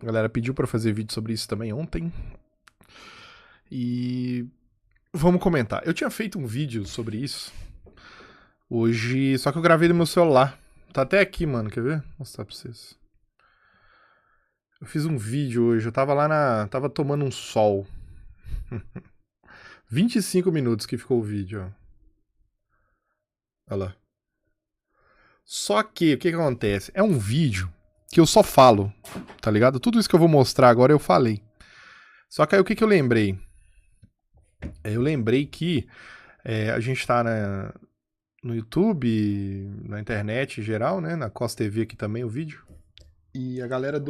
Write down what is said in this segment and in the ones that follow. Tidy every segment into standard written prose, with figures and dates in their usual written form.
A galera pediu pra eu fazer vídeo sobre isso também ontem. E vamos comentar. Eu tinha feito um vídeo sobre isso hoje, só que eu gravei no meu celular. Tá até aqui, mano, quer ver? Vou mostrar pra vocês. Eu fiz um vídeo hoje, eu tava lá tava tomando um sol. 25 minutos que ficou o vídeo, ó. Olha lá. Só que, o que acontece? É um vídeo que eu só falo, tá ligado? Tudo isso que eu vou mostrar agora eu falei. Só que aí o que eu lembrei? Eu lembrei que a gente tá no YouTube, na internet em geral, né? Na Cos TV aqui também o vídeo. E a galera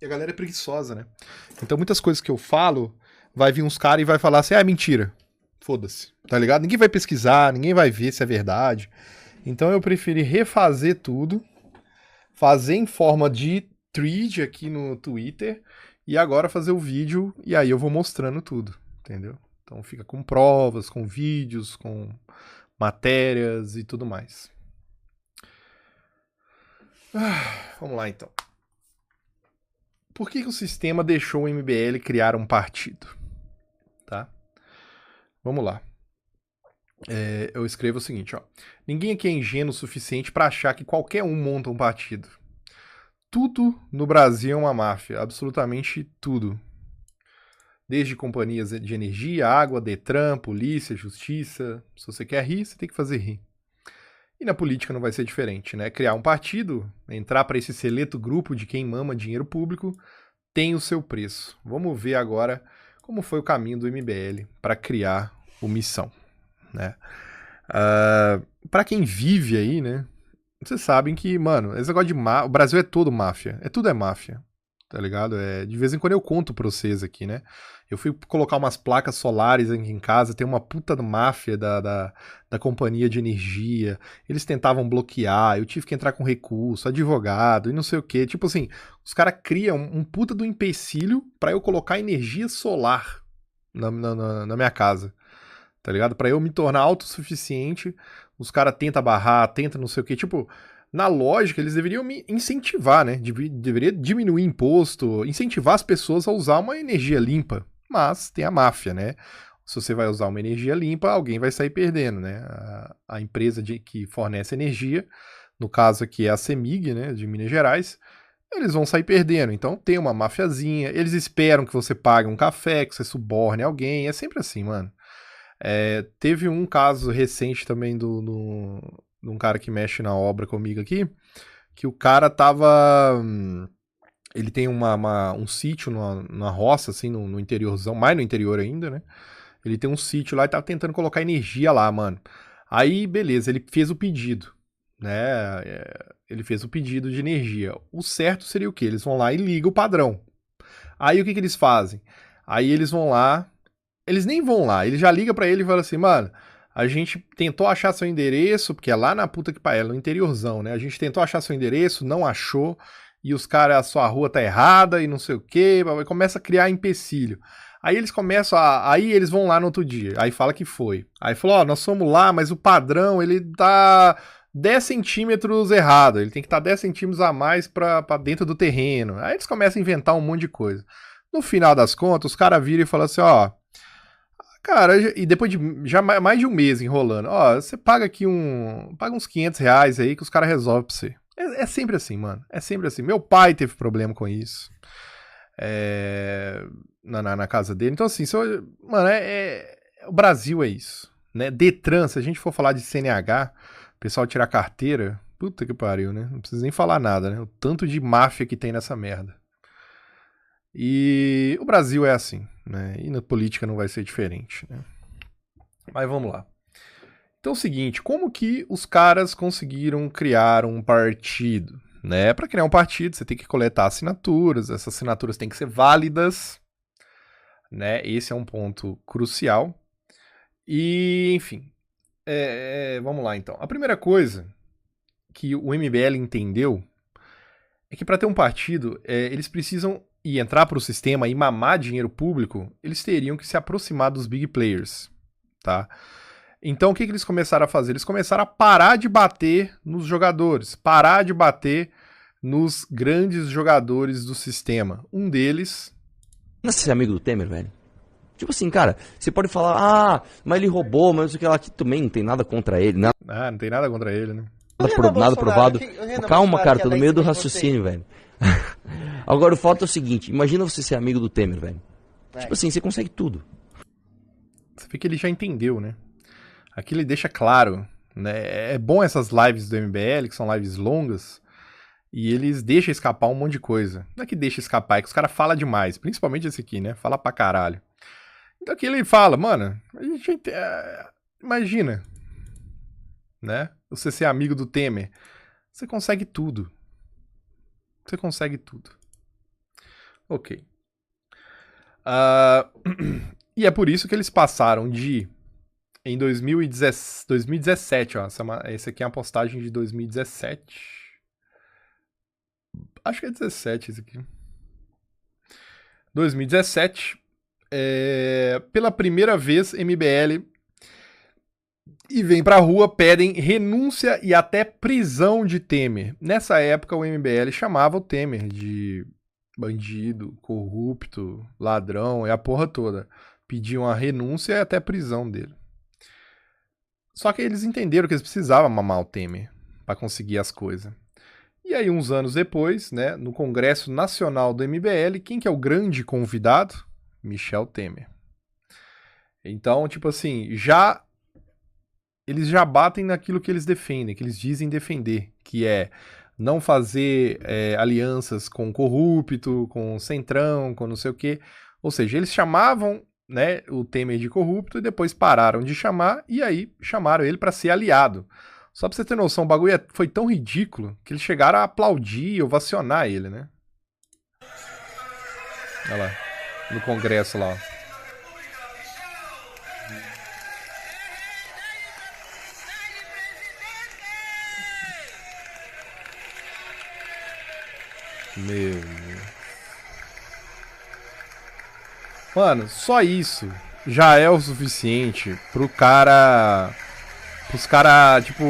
e a galera é preguiçosa, né? Então muitas coisas que eu falo, vai vir uns caras e vai falar assim, ah, é mentira. Foda-se, tá ligado? Ninguém vai pesquisar, ninguém vai ver se é verdade. Então eu preferi refazer tudo, fazer em forma de thread aqui no Twitter e agora fazer o vídeo e aí eu vou mostrando tudo, entendeu? Então fica com provas, com vídeos, com matérias e tudo mais. Vamos lá então. Por que o sistema deixou o MBL criar um partido? Tá? Vamos lá. Eu escrevo o seguinte, ó. Ninguém aqui é ingênuo o suficiente para achar que qualquer um monta um partido. Tudo no Brasil é uma máfia, absolutamente tudo. Desde companhias de energia, água, Detran, polícia, justiça. Se você quer rir, você tem que fazer rir. E na política não vai ser diferente, né? Criar um partido, entrar para esse seleto grupo de quem mama dinheiro público, tem o seu preço. Vamos ver agora como foi o caminho do MBL para criar o Missão, né? Para quem vive aí, né? Vocês sabem que, mano, esse negócio de o Brasil é todo máfia. Tudo é máfia. Tá ligado? De vez em quando eu conto pra vocês aqui, né? Eu fui colocar umas placas solares aqui em casa, tem uma puta máfia da companhia de energia. Eles tentavam bloquear, eu tive que entrar com recurso, advogado e não sei o quê. Tipo assim, os caras criam um puta do empecilho pra eu colocar energia solar na minha casa. Tá ligado? Pra eu me tornar autossuficiente, os caras tentam barrar, tentam não sei o quê. Tipo, na lógica, eles deveriam me incentivar, né? Deveria diminuir imposto, incentivar as pessoas a usar uma energia limpa. Mas tem a máfia, né? Se você vai usar uma energia limpa, alguém vai sair perdendo, né? A empresa que fornece energia, no caso aqui é a CEMIG, né? De Minas Gerais, eles vão sair perdendo. Então tem uma mafiazinha, eles esperam que você pague um café, que você suborne alguém. É sempre assim, mano. Teve um caso recente também de um cara que mexe na obra comigo aqui, que o cara tava. Ele tem um sítio na roça, assim, no interiorzão, mais no interior ainda, né? Ele tem um sítio lá e tava tentando colocar energia lá, mano. Aí, beleza, ele fez o pedido, né? Ele fez o pedido de energia. O certo seria o quê? Eles vão lá e ligam o padrão. Aí o que eles fazem? Aí eles vão lá, eles nem vão lá, ele já liga pra ele e fala assim, mano, a gente tentou achar seu endereço, porque é lá na puta que pariu, no interiorzão, né? A gente tentou achar seu endereço, não achou, e os caras, a sua rua tá errada e não sei o quê, começa a criar empecilho. Aí eles começam aí eles vão lá no outro dia, aí fala que foi. Aí falou, ó, nós fomos lá, mas o padrão, ele tá 10 centímetros errado, ele tem que estar 10 centímetros a mais pra dentro do terreno. Aí eles começam a inventar um monte de coisa. No final das contas, os caras viram e falam assim, ó, cara, e depois de já mais de um mês enrolando, ó, você paga aqui paga uns R$ 500 aí que os caras resolvem pra você. É sempre assim, mano. É sempre assim. Meu pai teve problema com isso. Na casa dele. Então, assim, mano, o Brasil é isso. Né? Detran, se a gente for falar de CNH, o pessoal tirar carteira, puta que pariu, né? Não precisa nem falar nada, né? O tanto de máfia que tem nessa merda. E o Brasil é assim, né? E na política não vai ser diferente, né? Mas vamos lá. Então é o seguinte, como que os caras conseguiram criar um partido? Né? Para criar um partido, você tem que coletar assinaturas, essas assinaturas têm que ser válidas, né? Esse é um ponto crucial. E, enfim, vamos lá então. A primeira coisa que o MBL entendeu é que para ter um partido, eles precisam e entrar para o sistema e mamar dinheiro público, eles teriam que se aproximar dos big players, tá? Então o que eles começaram a fazer? Eles começaram a parar de bater nos jogadores, parar de bater nos grandes jogadores do sistema. Um deles... Você é amigo do Temer, velho? Tipo assim, cara, você pode falar, mas ele roubou, mas não sei o que lá, que também não tem nada contra ele, nada, não tem nada contra ele, né? nada provado. Calma, cara, tô no meio do raciocínio, velho. Agora o fato é o seguinte, imagina você ser amigo do Temer, velho. Tipo assim, você consegue tudo. Você vê que ele já entendeu, né? Aqui ele deixa claro, né? É bom essas lives do MBL, que são lives longas, e eles deixam escapar um monte de coisa. Não é que deixa escapar, é que os caras falam demais, principalmente esse aqui, né? Fala pra caralho. Então aqui ele fala, mano, a gente imagina, né? Você ser amigo do Temer, você consegue tudo. Você consegue tudo. Ok. E é por isso que eles passaram de... Em 2017, ó. Essa aqui é uma postagem de 2017. Acho que é 17 esse aqui. 2017. Pela primeira vez, MBL e vem pra rua, pedem renúncia e até prisão de Temer. Nessa época, o MBL chamava o Temer de bandido, corrupto, ladrão e a porra toda. Pediam a renúncia e até prisão dele. Só que eles entenderam que eles precisavam mamar o Temer para conseguir as coisas. E aí, uns anos depois, né, no Congresso Nacional do MBL, quem que é o grande convidado? Michel Temer. Então, tipo assim, eles já batem naquilo que eles defendem, que eles dizem defender, que é não fazer alianças com corrupto, com centrão, com não sei o quê. Ou seja, eles chamavam, né, o Temer de corrupto e depois pararam de chamar e aí chamaram ele para ser aliado. Só pra você ter noção, o bagulho foi tão ridículo que eles chegaram a aplaudir, ovacionar ele, né? Olha lá, no Congresso lá, ó. Meu Deus. Mano, só isso já é o suficiente pros cara, tipo,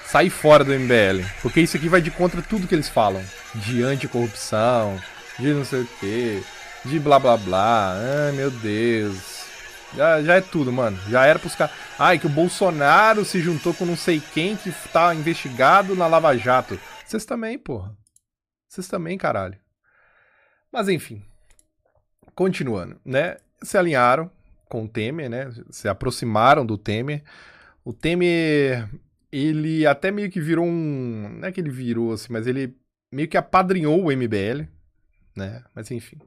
sair fora do MBL. Porque isso aqui vai de contra tudo que eles falam. De anticorrupção, de não sei o que, de blá blá blá. Ai, meu Deus. Já é tudo, mano. Já era pros caras. Ai, que o Bolsonaro se juntou com não sei quem que tá investigado na Lava Jato. Vocês também, porra. Vocês também, caralho. Mas enfim. Continuando, né? Se alinharam com o Temer, né? Se aproximaram do Temer. O Temer, ele até meio que virou um... Não é que ele virou assim, mas ele meio que apadrinhou o MBL, né? Mas enfim.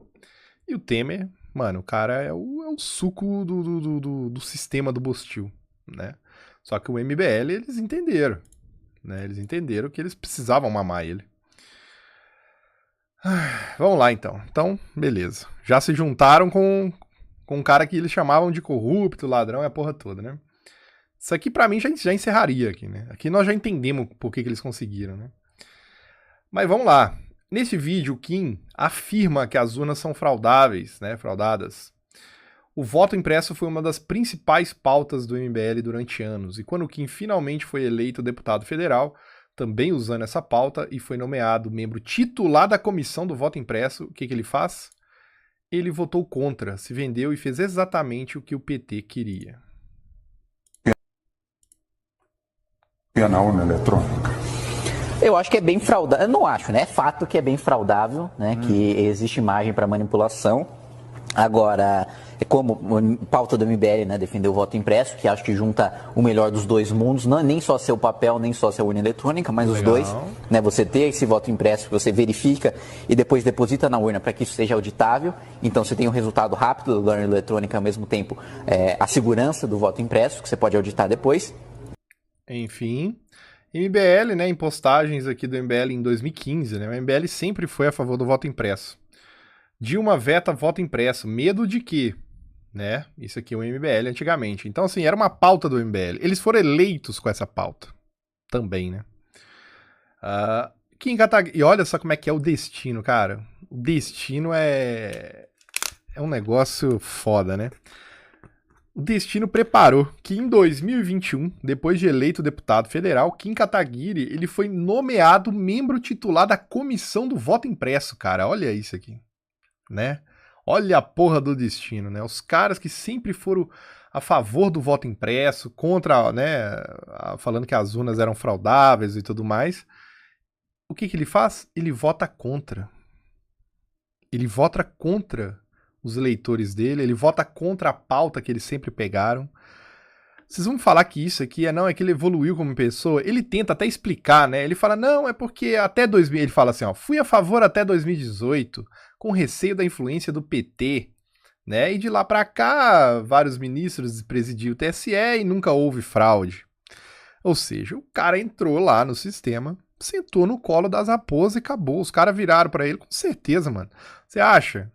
E o Temer, mano, o cara é o suco do sistema do Bostil, né? Só que o MBL, eles entenderam, né? Eles entenderam que eles precisavam mamar ele. Vamos lá, então. Então, beleza. Já se juntaram com um cara que eles chamavam de corrupto, ladrão e a porra toda, né? Isso aqui pra mim já encerraria aqui, né? Aqui nós já entendemos por que eles conseguiram, né? Mas vamos lá. Nesse vídeo, o Kim afirma que as urnas são fraudáveis, né? Fraudadas. O voto impresso foi uma das principais pautas do MBL durante anos. E quando o Kim finalmente foi eleito deputado federal, também usando essa pauta, e foi nomeado membro titular da comissão do voto impresso, o que ele faz? Ele votou contra, se vendeu e fez exatamente o que o PT queria. Na urna eletrônica. Eu acho que é bem fraudável, eu não acho, né? É fato que é bem fraudável, né? Que existe margem para manipulação. Agora, é como pauta do MBL, né, defender o voto impresso, que acho que junta o melhor dos dois mundos, não nem só seu papel, nem só sua urna eletrônica, mas os dois, né, você ter esse voto impresso que você verifica e depois deposita na urna para que isso seja auditável, então você tem um resultado rápido da urna eletrônica, ao mesmo tempo a segurança do voto impresso, que você pode auditar depois. Enfim, MBL, né, em postagens aqui do MBL em 2015, né, o MBL sempre foi a favor do voto impresso. Dilma veta voto impresso. Medo de quê? Né? Isso aqui é o MBL antigamente. Então, assim, era uma pauta do MBL. Eles foram eleitos com essa pauta. Também, né? Kim Kataguiri... E olha só como é que é o destino, cara. O destino é um negócio foda, né? O destino preparou que em 2021, depois de eleito deputado federal, Kim Kataguiri, ele foi nomeado membro titular da comissão do voto impresso, cara. Olha isso aqui, né? Olha a porra do destino, né? Os caras que sempre foram a favor do voto impresso, contra, né, falando que as urnas eram fraudáveis e tudo mais. O que ele faz? Ele vota contra. Ele vota contra os eleitores dele, ele vota contra a pauta que eles sempre pegaram. Vocês vão falar que isso aqui é que ele evoluiu como pessoa? Ele tenta até explicar, né? Ele fala, não, é porque até 2000... Ele fala assim, ó, fui a favor até 2018, com receio da influência do PT, né? E de lá pra cá, vários ministros presidiam o TSE e nunca houve fraude. Ou seja, o cara entrou lá no sistema, sentou no colo das raposas e acabou. Os caras viraram pra ele, com certeza, mano. Você acha?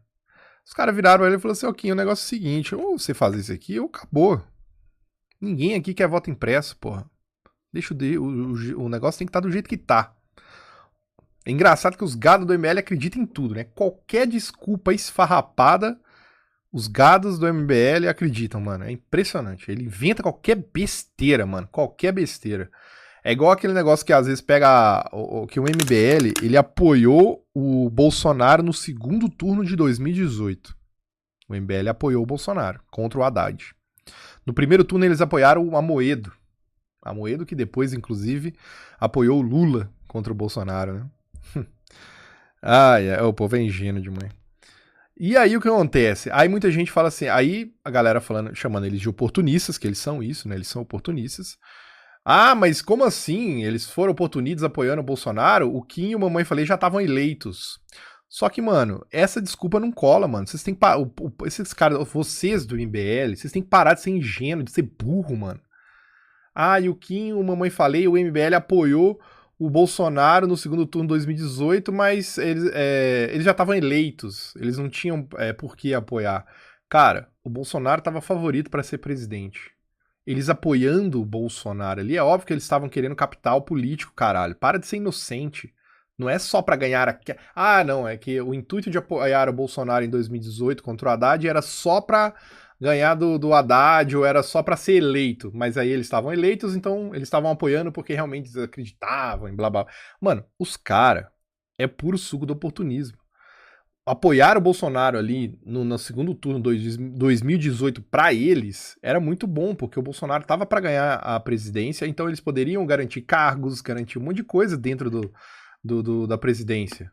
Os caras viraram pra ele e falaram assim, Kim, o negócio é o seguinte, ou você faz isso aqui ou acabou. Ninguém aqui quer voto impresso, porra. Deixa o negócio tem que estar do jeito que tá. É engraçado que os gados do MBL acreditam em tudo, né? Qualquer desculpa esfarrapada, os gados do MBL acreditam, mano. É impressionante. Ele inventa qualquer besteira, mano. Qualquer besteira. É igual aquele negócio que às vezes pega que o MBL, ele apoiou o Bolsonaro no segundo turno de 2018. O MBL apoiou o Bolsonaro contra o Haddad. No primeiro turno eles apoiaram o Amoedo. Amoedo que depois, inclusive, apoiou o Lula contra o Bolsonaro, né? O povo é ingênuo demais. E aí o que acontece? Aí muita gente fala assim, aí a galera chamando eles de oportunistas, que eles são isso, né? Eles são oportunistas. Ah, mas como assim? Eles foram oportunistas apoiando o Bolsonaro? O Kim e o Mamãe Falei já estavam eleitos. Só que, mano, essa desculpa não cola, mano. Vocês têm que esses caras, vocês do MBL, vocês têm que parar de ser ingênuo, de ser burro, mano. Ah, e o Kim, o Mamãe Falei, o MBL apoiou o Bolsonaro no segundo turno de 2018, mas eles já estavam eleitos. Eles não tinham por que apoiar. Cara, o Bolsonaro estava favorito para ser presidente. Eles apoiando o Bolsonaro ali, é óbvio que eles estavam querendo capital político, caralho. Para de ser inocente. Não é só pra ganhar... não, é que o intuito de apoiar o Bolsonaro em 2018 contra o Haddad era só pra ganhar do Haddad, ou era só pra ser eleito. Mas aí eles estavam eleitos, então eles estavam apoiando porque realmente eles acreditavam em blá blá. Mano, os caras é puro suco do oportunismo. Apoiar o Bolsonaro ali no segundo turno de 2018 pra eles era muito bom, porque o Bolsonaro tava pra ganhar a presidência, então eles poderiam garantir cargos, garantir um monte de coisa dentro da presidência.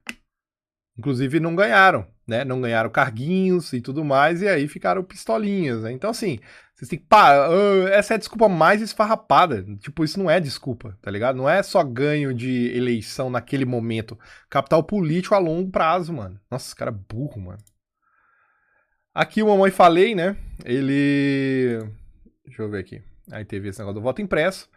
Inclusive não ganharam, né? Não ganharam carguinhos e tudo mais, e aí ficaram pistolinhas, né? Então assim, vocês têm que parar. Essa é a desculpa mais esfarrapada. Tipo, isso não é desculpa, tá ligado? Não é só ganho de eleição naquele momento. Capital político a longo prazo, mano. Nossa, esse cara é burro, mano. Aqui o Mamãe Falei, né? Deixa eu ver aqui. Aí teve esse negócio do voto impresso.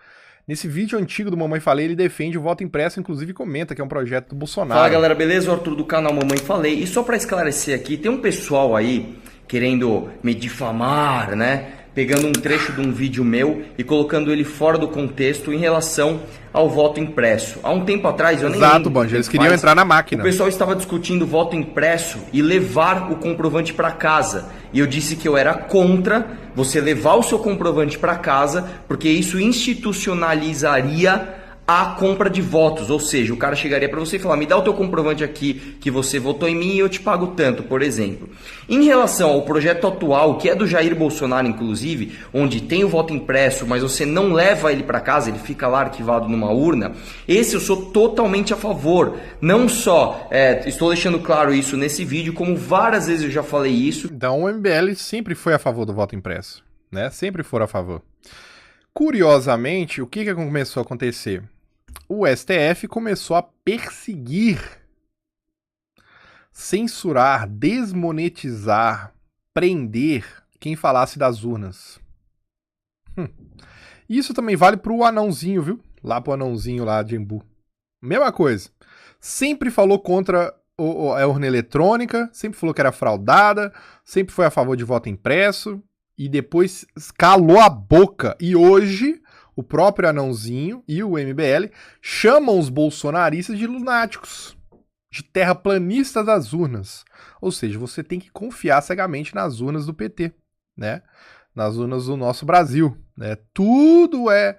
Nesse vídeo antigo do Mamãe Falei, ele defende o voto impresso, inclusive comenta que é um projeto do Bolsonaro. Fala galera, beleza? O Arthur do canal Mamãe Falei. E só pra esclarecer aqui, tem um pessoal aí querendo me difamar, né? Pegando um trecho de um vídeo meu e colocando ele fora do contexto em relação ao voto impresso. Há um tempo atrás, eu nem lembro. Exato, Banjo, eles queriam entrar na máquina. O pessoal estava discutindo voto impresso e levar o comprovante para casa. E eu disse que eu era contra você levar o seu comprovante para casa, porque isso institucionalizaria a compra de votos, ou seja, o cara chegaria para você e falar, me dá o teu comprovante aqui que você votou em mim e eu te pago tanto, por exemplo. Em relação ao projeto atual, que é do Jair Bolsonaro, inclusive, onde tem o voto impresso, mas você não leva ele para casa, ele fica lá arquivado numa urna, esse eu sou totalmente a favor. Não só estou deixando claro isso nesse vídeo, como várias vezes eu já falei isso. Então o MBL sempre foi a favor do voto impresso, né? Sempre foram a favor. Curiosamente, o que começou a acontecer? O STF começou a perseguir, censurar, desmonetizar, prender quem falasse das urnas. Isso também vale pro anãozinho, viu? Lá pro anãozinho lá de Embu. Mesma coisa. Sempre falou contra a urna eletrônica, sempre falou que era fraudada, sempre foi a favor de voto impresso, e depois calou a boca. E hoje o próprio anãozinho e o MBL chamam os bolsonaristas de lunáticos, de terraplanistas das urnas. Ou seja, você tem que confiar cegamente nas urnas do PT, né? nas urnas do nosso Brasil, né? Tudo é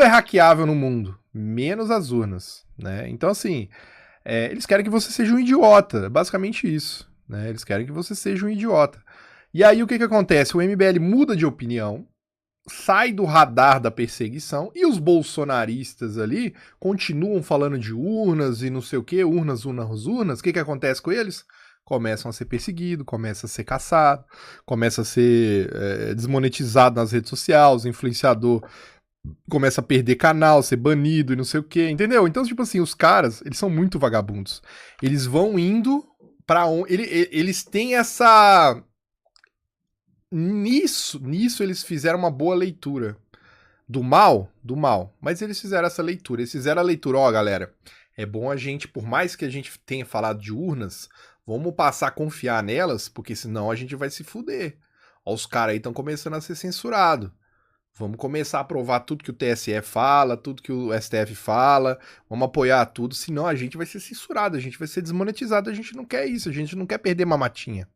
hackeável no mundo, menos as urnas, né? Então, assim, eles querem que você seja um idiota, basicamente isso, né? Eles querem que você seja um idiota. E aí, o que acontece? O MBL muda de opinião, sai do radar da perseguição, e os bolsonaristas ali continuam falando de urnas e não sei o que, urnas. O que acontece com eles? Começam a ser perseguidos, começam a ser caçados, começam a ser desmonetizados nas redes sociais, o influenciador começa a perder canal, ser banido e não sei o que, entendeu? Então, tipo assim, os caras, eles são muito vagabundos. Eles vão indo pra onde... Eles têm essa... Nisso eles fizeram uma boa leitura. Do mal. Mas eles fizeram essa leitura. Eles fizeram a leitura, ó, galera, é bom a gente, por mais que a gente tenha falado de urnas, vamos passar a confiar nelas, porque senão a gente vai se fuder. Ó, os caras aí estão começando a ser censurados. Vamos começar a aprovar tudo que o TSE fala, tudo que o STF fala, vamos apoiar tudo, senão a gente vai ser censurado, a gente vai ser desmonetizado, a gente não quer isso, a gente não quer perder mamatinha.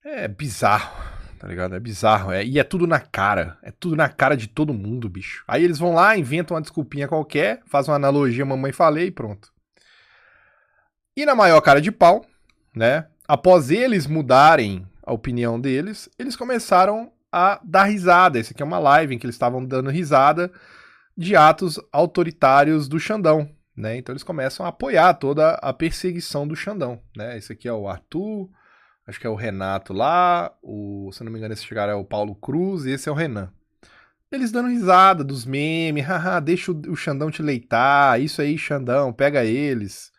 É bizarro, tá ligado? É bizarro. E é tudo na cara. É tudo na cara de todo mundo, bicho. Aí eles vão lá, inventam uma desculpinha qualquer, fazem uma analogia, mamãe falei e pronto. E na maior cara de pau, né? Após eles mudarem a opinião deles, eles começaram a dar risada. Esse aqui é uma live em que eles estavam dando risada de atos autoritários do Xandão, né? Então eles começam a apoiar toda a perseguição do Xandão, né? Esse aqui é o Arthur... Acho que é o Renato lá, se eu não me engano esse cara é o Paulo Cruz e esse é o Renan. Eles dando risada dos memes, haha, deixa o Xandão te leitar, isso aí Xandão, pega eles.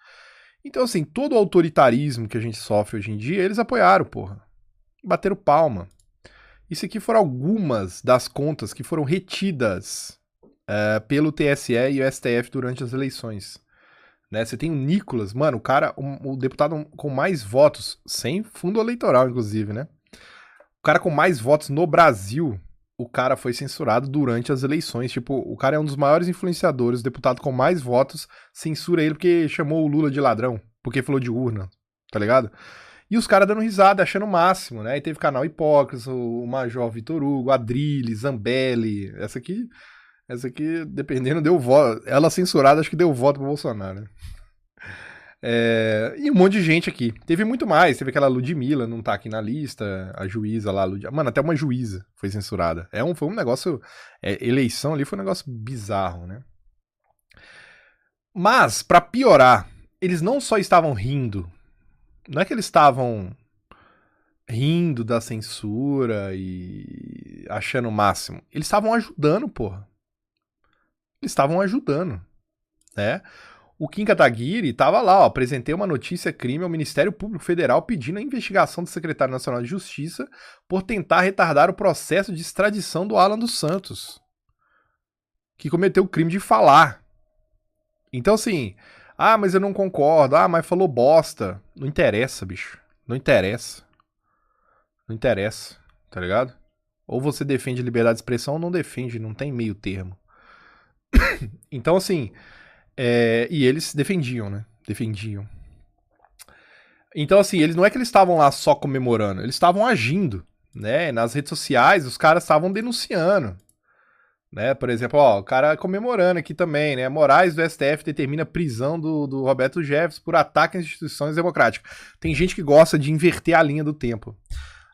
Então assim, todo o autoritarismo que a gente sofre hoje em dia, eles apoiaram, porra. Bateram palma. Isso aqui foram algumas das contas que foram retidas pelo TSE e o STF durante as eleições. Né, você tem o Nicolas, mano, o cara, o deputado com mais votos, sem fundo eleitoral, inclusive, né? O cara com mais votos no Brasil, o cara foi censurado durante as eleições. Tipo, o cara é um dos maiores influenciadores, o deputado com mais votos censura ele porque chamou o Lula de ladrão, porque falou de urna, tá ligado? E os caras dando risada, achando o máximo, né? E teve canal Hipócritas, o Major Vitor Hugo, Adrilles, Zambelli, essa aqui, dependendo, deu voto. Ela censurada, acho que deu voto pro Bolsonaro, né? E um monte de gente aqui. Teve muito mais. Teve aquela Ludmilla, não tá aqui na lista. A juíza lá. Mano, até uma juíza foi censurada. Foi um negócio... eleição ali foi um negócio bizarro, né? Mas, pra piorar, eles não só estavam rindo. Não é que eles estavam rindo da censura e achando o máximo. Eles estavam ajudando, porra. Eles estavam ajudando, né? O Kim Kataguiri estava lá, ó, apresentei uma notícia crime ao Ministério Público Federal pedindo a investigação do secretário nacional de Justiça por tentar retardar o processo de extradição do Alan dos Santos, que cometeu o crime de falar. Então assim, mas eu não concordo, mas falou bosta. Não interessa, bicho. Não interessa. Não interessa, tá ligado? Ou você defende liberdade de expressão ou não defende, não tem meio termo. Então, assim, e eles defendiam, né? Defendiam. Então, assim, não é que eles estavam lá só comemorando, eles estavam agindo, né? Nas redes sociais, os caras estavam denunciando, né? Por exemplo, ó, o cara comemorando aqui também, né? Moraes do STF determina a prisão do Roberto Jefferson por ataque às instituições democráticas. Tem gente que gosta de inverter a linha do tempo.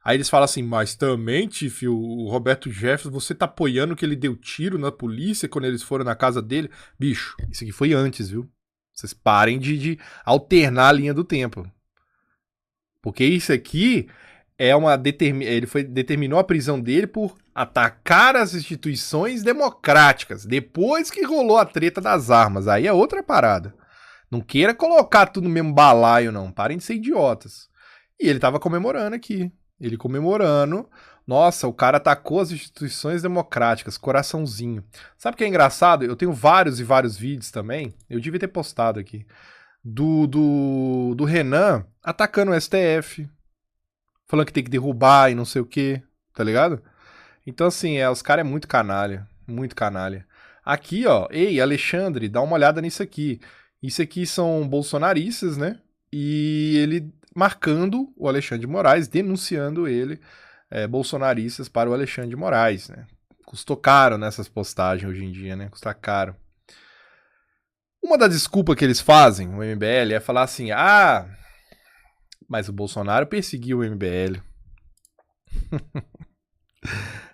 Aí eles falam assim, mas também, Tiff, o Roberto Jefferson, você tá apoiando que ele deu tiro na polícia quando eles foram na casa dele? Bicho, isso aqui foi antes, viu? Vocês parem de alternar a linha do tempo. Porque isso aqui determinou a prisão dele por atacar as instituições democráticas. Depois que rolou a treta das armas. Aí é outra parada. Não queira colocar tudo no mesmo balaio, não. Parem de ser idiotas. E ele tava comemorando aqui. Ele comemorando. Nossa, o cara atacou as instituições democráticas. Coraçãozinho. Sabe o que é engraçado? Eu tenho vários e vários vídeos também. Eu devia ter postado aqui. Do Renan atacando o STF. Falando que tem que derrubar e não sei o que. Tá ligado? Então, assim, os caras é muito canalha. Muito canalha. Aqui, ó. Ei, Alexandre, dá uma olhada nisso aqui. Isso aqui são bolsonaristas, né? E ele marcando o Alexandre de Moraes, denunciando ele bolsonaristas para o Alexandre de Moraes, né? Custou caro nessas postagens hoje em dia, né? Custa caro. Uma das desculpas que eles fazem, o MBL, é falar assim, mas o Bolsonaro perseguiu o MBL.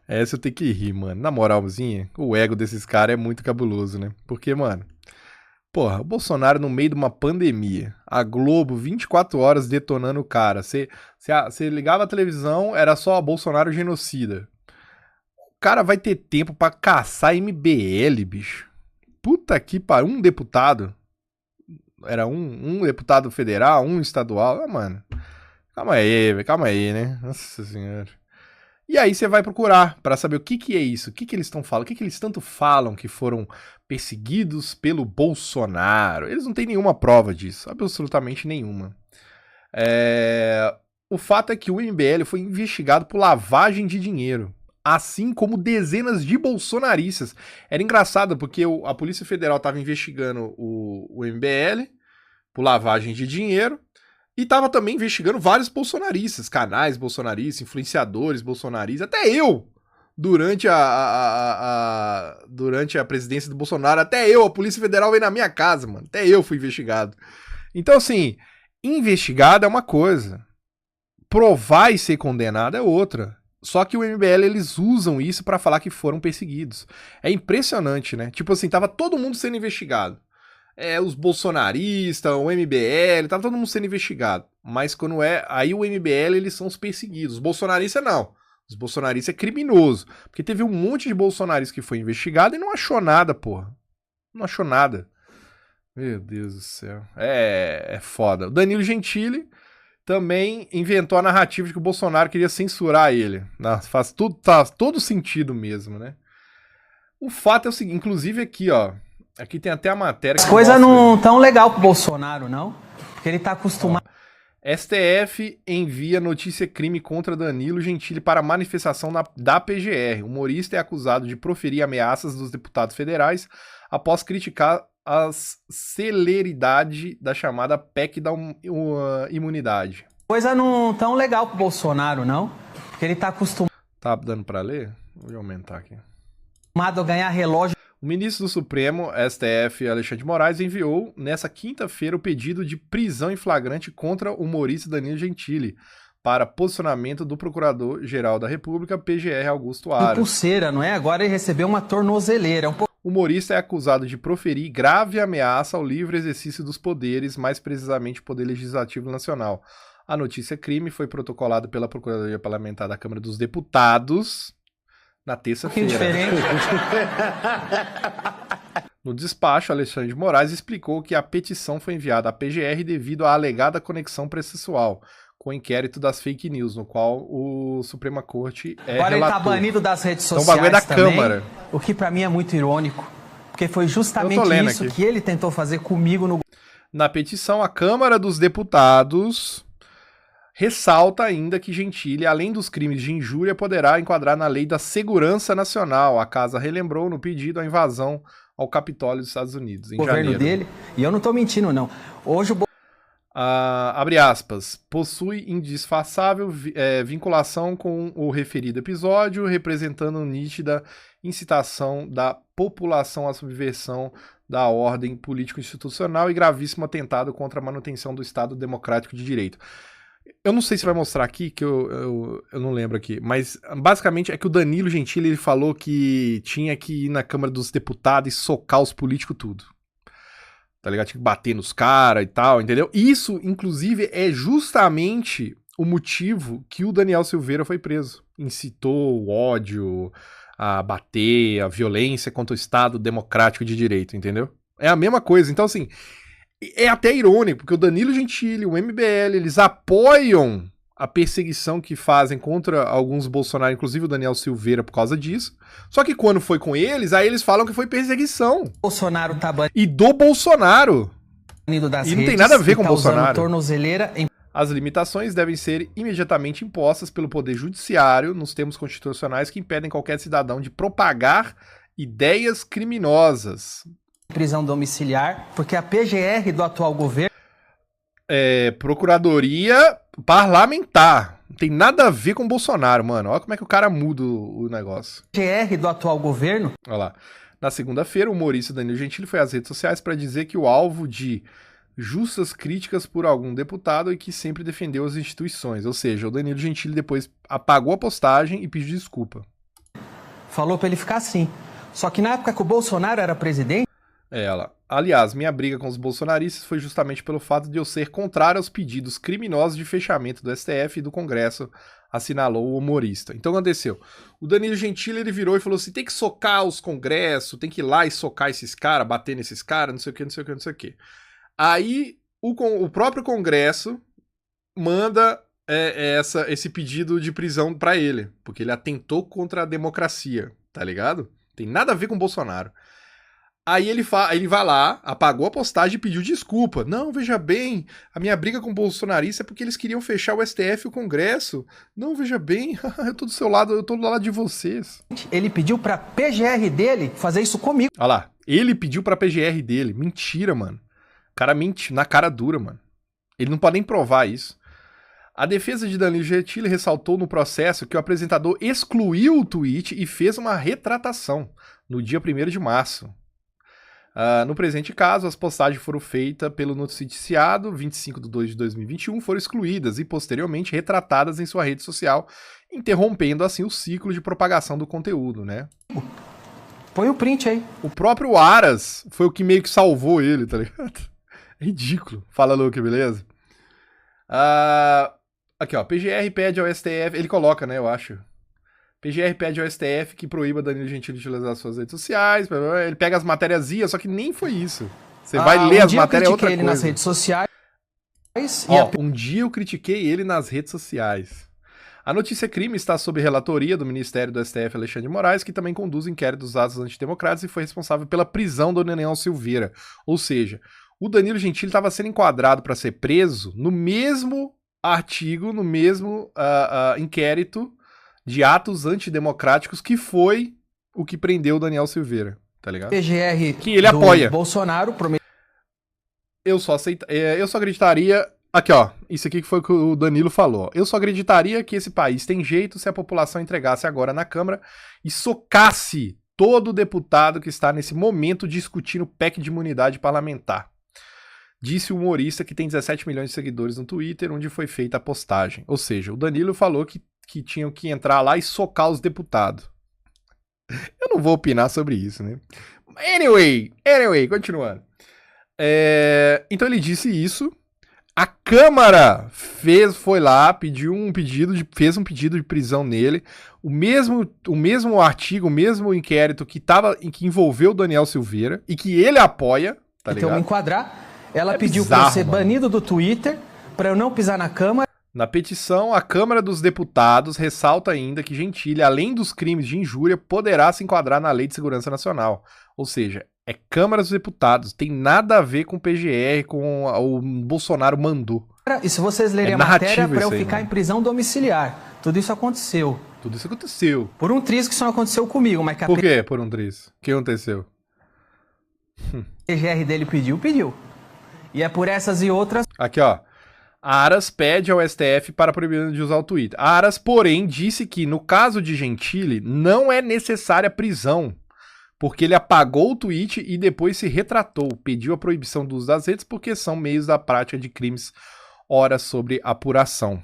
Essa eu tenho que rir, mano. Na moralzinha, o ego desses caras é muito cabuloso, né? Porque, mano, porra, o Bolsonaro no meio de uma pandemia, a Globo 24 horas detonando o cara. Você ligava a televisão, era só Bolsonaro genocida. O cara vai ter tempo pra caçar MBL, bicho. Puta que pariu. Um deputado. Era um deputado federal, um estadual. Mano, calma aí, né? Nossa senhora. E aí você vai procurar pra saber o que é isso, o que eles estão falando, o que eles tanto falam que foram perseguidos pelo Bolsonaro. Eles não têm nenhuma prova disso, absolutamente nenhuma. O fato é que o MBL foi investigado por lavagem de dinheiro, assim como dezenas de bolsonaristas. Era engraçado porque a Polícia Federal estava investigando o MBL por lavagem de dinheiro e estava também investigando vários bolsonaristas, canais bolsonaristas, influenciadores bolsonaristas, até eu, durante a presidência do Bolsonaro, a Polícia Federal veio na minha casa, mano, até eu fui investigado. Então, assim, investigado é uma coisa, provar e ser condenado é outra. Só que o MBL, eles usam isso pra falar que foram perseguidos. É impressionante, né? Tipo assim, tava todo mundo sendo investigado. Os bolsonaristas, o MBL, tava todo mundo sendo investigado. Mas quando aí o MBL, eles são os perseguidos. Os bolsonaristas, não. Os bolsonaristas é criminoso. Porque teve um monte de bolsonaristas que foi investigado e não achou nada, porra. Não achou nada. Meu Deus do céu. É foda. O Danilo Gentili também inventou a narrativa de que o Bolsonaro queria censurar ele. Faz todo sentido mesmo, né? O fato é o seguinte, inclusive aqui, ó. Aqui tem até a matéria que as coisas não tão legal pro Bolsonaro, não. Porque ele tá acostumado. STF envia notícia crime contra Danilo Gentili para manifestação da PGR. O humorista é acusado de proferir ameaças dos deputados federais após criticar a celeridade da chamada PEC da imunidade. Coisa não tão legal pro Bolsonaro, não. Porque ele tá acostumado. Tá dando pra ler? Vou aumentar aqui. A ganhar relógio. O ministro do Supremo, STF, Alexandre de Moraes, enviou nessa quinta-feira o pedido de prisão em flagrante contra o humorista Danilo Gentili para posicionamento do Procurador-Geral da República, PGR Augusto Aras. Pulseira, não é? Agora ele recebeu uma tornozeleira. O humorista é acusado de proferir grave ameaça ao livre exercício dos poderes, mais precisamente o Poder Legislativo Nacional. A notícia crime foi protocolada pela Procuradoria Parlamentar da Câmara dos Deputados na terça-feira. Que diferente. No despacho, Alexandre de Moraes explicou que a petição foi enviada à PGR devido à alegada conexão processual com o inquérito das fake news, no qual o Suprema Corte Agora relator. Ele tá banido das redes sociais então, o bagulho é da também, Câmara. O que pra mim é muito irônico, porque foi justamente isso aqui que ele tentou fazer comigo no... Na petição, a Câmara dos Deputados ressalta ainda que Gentili, além dos crimes de injúria, poderá enquadrar na Lei da Segurança Nacional. A casa relembrou no pedido a invasão ao Capitólio dos Estados Unidos, em governo janeiro. dele, e eu não tô mentindo, não. Hoje o abre aspas, possui indisfarçável vinculação com o referido episódio, representando nítida incitação da população à subversão da ordem político-institucional e gravíssimo atentado contra a manutenção do Estado Democrático de Direito. Eu não sei se vai mostrar aqui, que eu não lembro aqui, mas basicamente é que o Danilo Gentili ele falou que tinha que ir na Câmara dos Deputados e socar os políticos tudo. Tá ligado? Tinha que bater nos caras e tal, entendeu? Isso, inclusive, é justamente o motivo que o Daniel Silveira foi preso. Incitou o ódio, a bater, a violência contra o Estado Democrático de Direito, entendeu? É a mesma coisa. Então, assim, é até irônico, porque o Danilo Gentili, o MBL, eles apoiam a perseguição que fazem contra alguns Bolsonaro, inclusive o Daniel Silveira, por causa disso. Só que quando foi com eles, aí eles falam que foi perseguição. Bolsonaro tá e do Bolsonaro. Das e não tem nada a ver com o Bolsonaro. Tornozeleira em... As limitações devem ser imediatamente impostas pelo Poder Judiciário nos termos constitucionais que impedem qualquer cidadão de propagar ideias criminosas. Prisão domiciliar, porque a PGR do atual governo... Procuradoria Parlamentar. Não tem nada a ver com o Bolsonaro, mano. Olha como é que o cara muda o negócio. GR do atual governo. Olha lá. Na segunda-feira, o humorista Danilo Gentili foi às redes sociais para dizer que o alvo de justas críticas por algum deputado e que sempre defendeu as instituições. Ou seja, o Danilo Gentili depois apagou a postagem e pediu desculpa. Falou pra ele ficar assim. Só que na época que o Bolsonaro era presidente... Ela. Aliás, minha briga com os bolsonaristas foi justamente pelo fato de eu ser contrário aos pedidos criminosos de fechamento do STF e do Congresso, assinalou o humorista. Então, o que aconteceu? O Danilo Gentili, ele virou e falou assim, tem que socar os congressos, tem que ir lá e socar esses caras, bater nesses caras, não sei o que, não sei o que, não sei o que. Aí, o próprio Congresso manda esse pedido de prisão pra ele, porque ele atentou contra a democracia, tá ligado? Tem nada a ver com o Bolsonaro. Aí ele vai lá, apagou a postagem e pediu desculpa. Não, veja bem, a minha briga com o bolsonarista é porque eles queriam fechar o STF e o Congresso. Não, veja bem, eu tô do seu lado, eu tô do lado de vocês. Ele pediu pra PGR dele fazer isso comigo. Olha lá, ele pediu pra PGR dele. Mentira, mano. O cara mente na cara dura, mano. Ele não pode nem provar isso. A defesa de Danilo Gentili ressaltou no processo que o apresentador excluiu o tweet e fez uma retratação no dia 1º de março. No presente caso, as postagens foram feitas pelo noticiado 25/2/2021, foram excluídas e posteriormente retratadas em sua rede social, interrompendo assim o ciclo de propagação do conteúdo, né? Põe o print aí. O próprio Aras foi o que meio que salvou ele, tá ligado? É ridículo. Fala, Luke, beleza? Aqui, ó. PGR pede ao STF... Ele coloca, né, eu acho. PGR pede ao STF que proíba Danilo Gentili de utilizar suas redes sociais. Ele pega as matérias, só que nem foi isso. Você vai ler as matérias, é outra coisa. Eu critiquei ele nas redes sociais. Um dia eu critiquei ele nas redes sociais. A notícia crime está sob relatoria do Ministério do STF, Alexandre de Moraes, que também conduz inquérito dos atos antidemocráticos e foi responsável pela prisão do Daniel Silveira. Ou seja, o Danilo Gentili estava sendo enquadrado para ser preso no mesmo artigo, no mesmo inquérito de atos antidemocráticos, que foi o que prendeu o Daniel Silveira, tá ligado? PGR que ele apoia. Bolsonaro eu só acreditaria... Aqui, ó, isso aqui que foi o que o Danilo falou. Eu só acreditaria que esse país tem jeito se a população entregasse agora na Câmara e socasse todo deputado que está nesse momento discutindo o PEC de imunidade parlamentar. Disse o humorista que tem 17 milhões de seguidores no Twitter, onde foi feita a postagem. Ou seja, o Danilo falou que tinham que entrar lá e socar os deputados. Eu não vou opinar sobre isso, né? Anyway, continuando. Então ele disse isso. A Câmara foi lá, fez um pedido de prisão nele. O mesmo artigo, o mesmo inquérito que envolveu o Daniel Silveira e que ele apoia, tá ligado? Então, enquadrar, ela pediu pra eu ser banido do Twitter, pra eu não pisar na Câmara. Na petição, a Câmara dos Deputados ressalta ainda que Gentili, além dos crimes de injúria, poderá se enquadrar na Lei de Segurança Nacional. Ou seja, é Câmara dos Deputados, tem nada a ver com o PGR, com o Bolsonaro mandou. E se vocês lerem a matéria, pra eu ficar em prisão domiciliar. Tudo isso aconteceu. Tudo isso aconteceu. Por um triz que isso não aconteceu comigo, mas que Por quê por um triz? O que aconteceu? O PGR dele pediu. E é por essas e outras... Aqui, ó. A Aras pede ao STF para proibir de usar o Twitter. A Aras, porém, disse que, no caso de Gentili, não é necessária prisão, porque ele apagou o tweet e depois se retratou. Pediu a proibição do uso das redes porque são meios da prática de crimes, ora sobre apuração.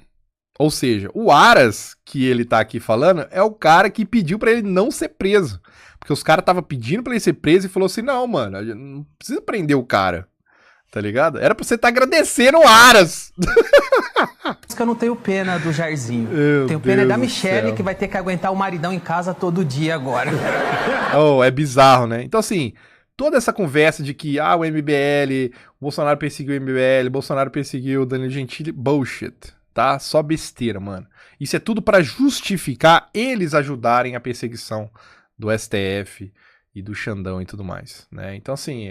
Ou seja, o Aras, que ele tá aqui falando, é o cara que pediu para ele não ser preso. Porque os caras estavam pedindo para ele ser preso e falou assim, não, mano, a gente não precisa prender o cara. Tá ligado? Era pra você estar agradecendo o Aras. Eu não tenho pena do Jairzinho. Tenho pena da Michelle, que vai ter que aguentar o maridão em casa todo dia agora. É bizarro, né? Então, assim, toda essa conversa de que, o MBL, o Bolsonaro perseguiu o MBL, Bolsonaro perseguiu o Danilo Gentili, bullshit, tá? Só besteira, mano. Isso é tudo pra justificar eles ajudarem a perseguição do STF e do Xandão e tudo mais, né? Então, assim,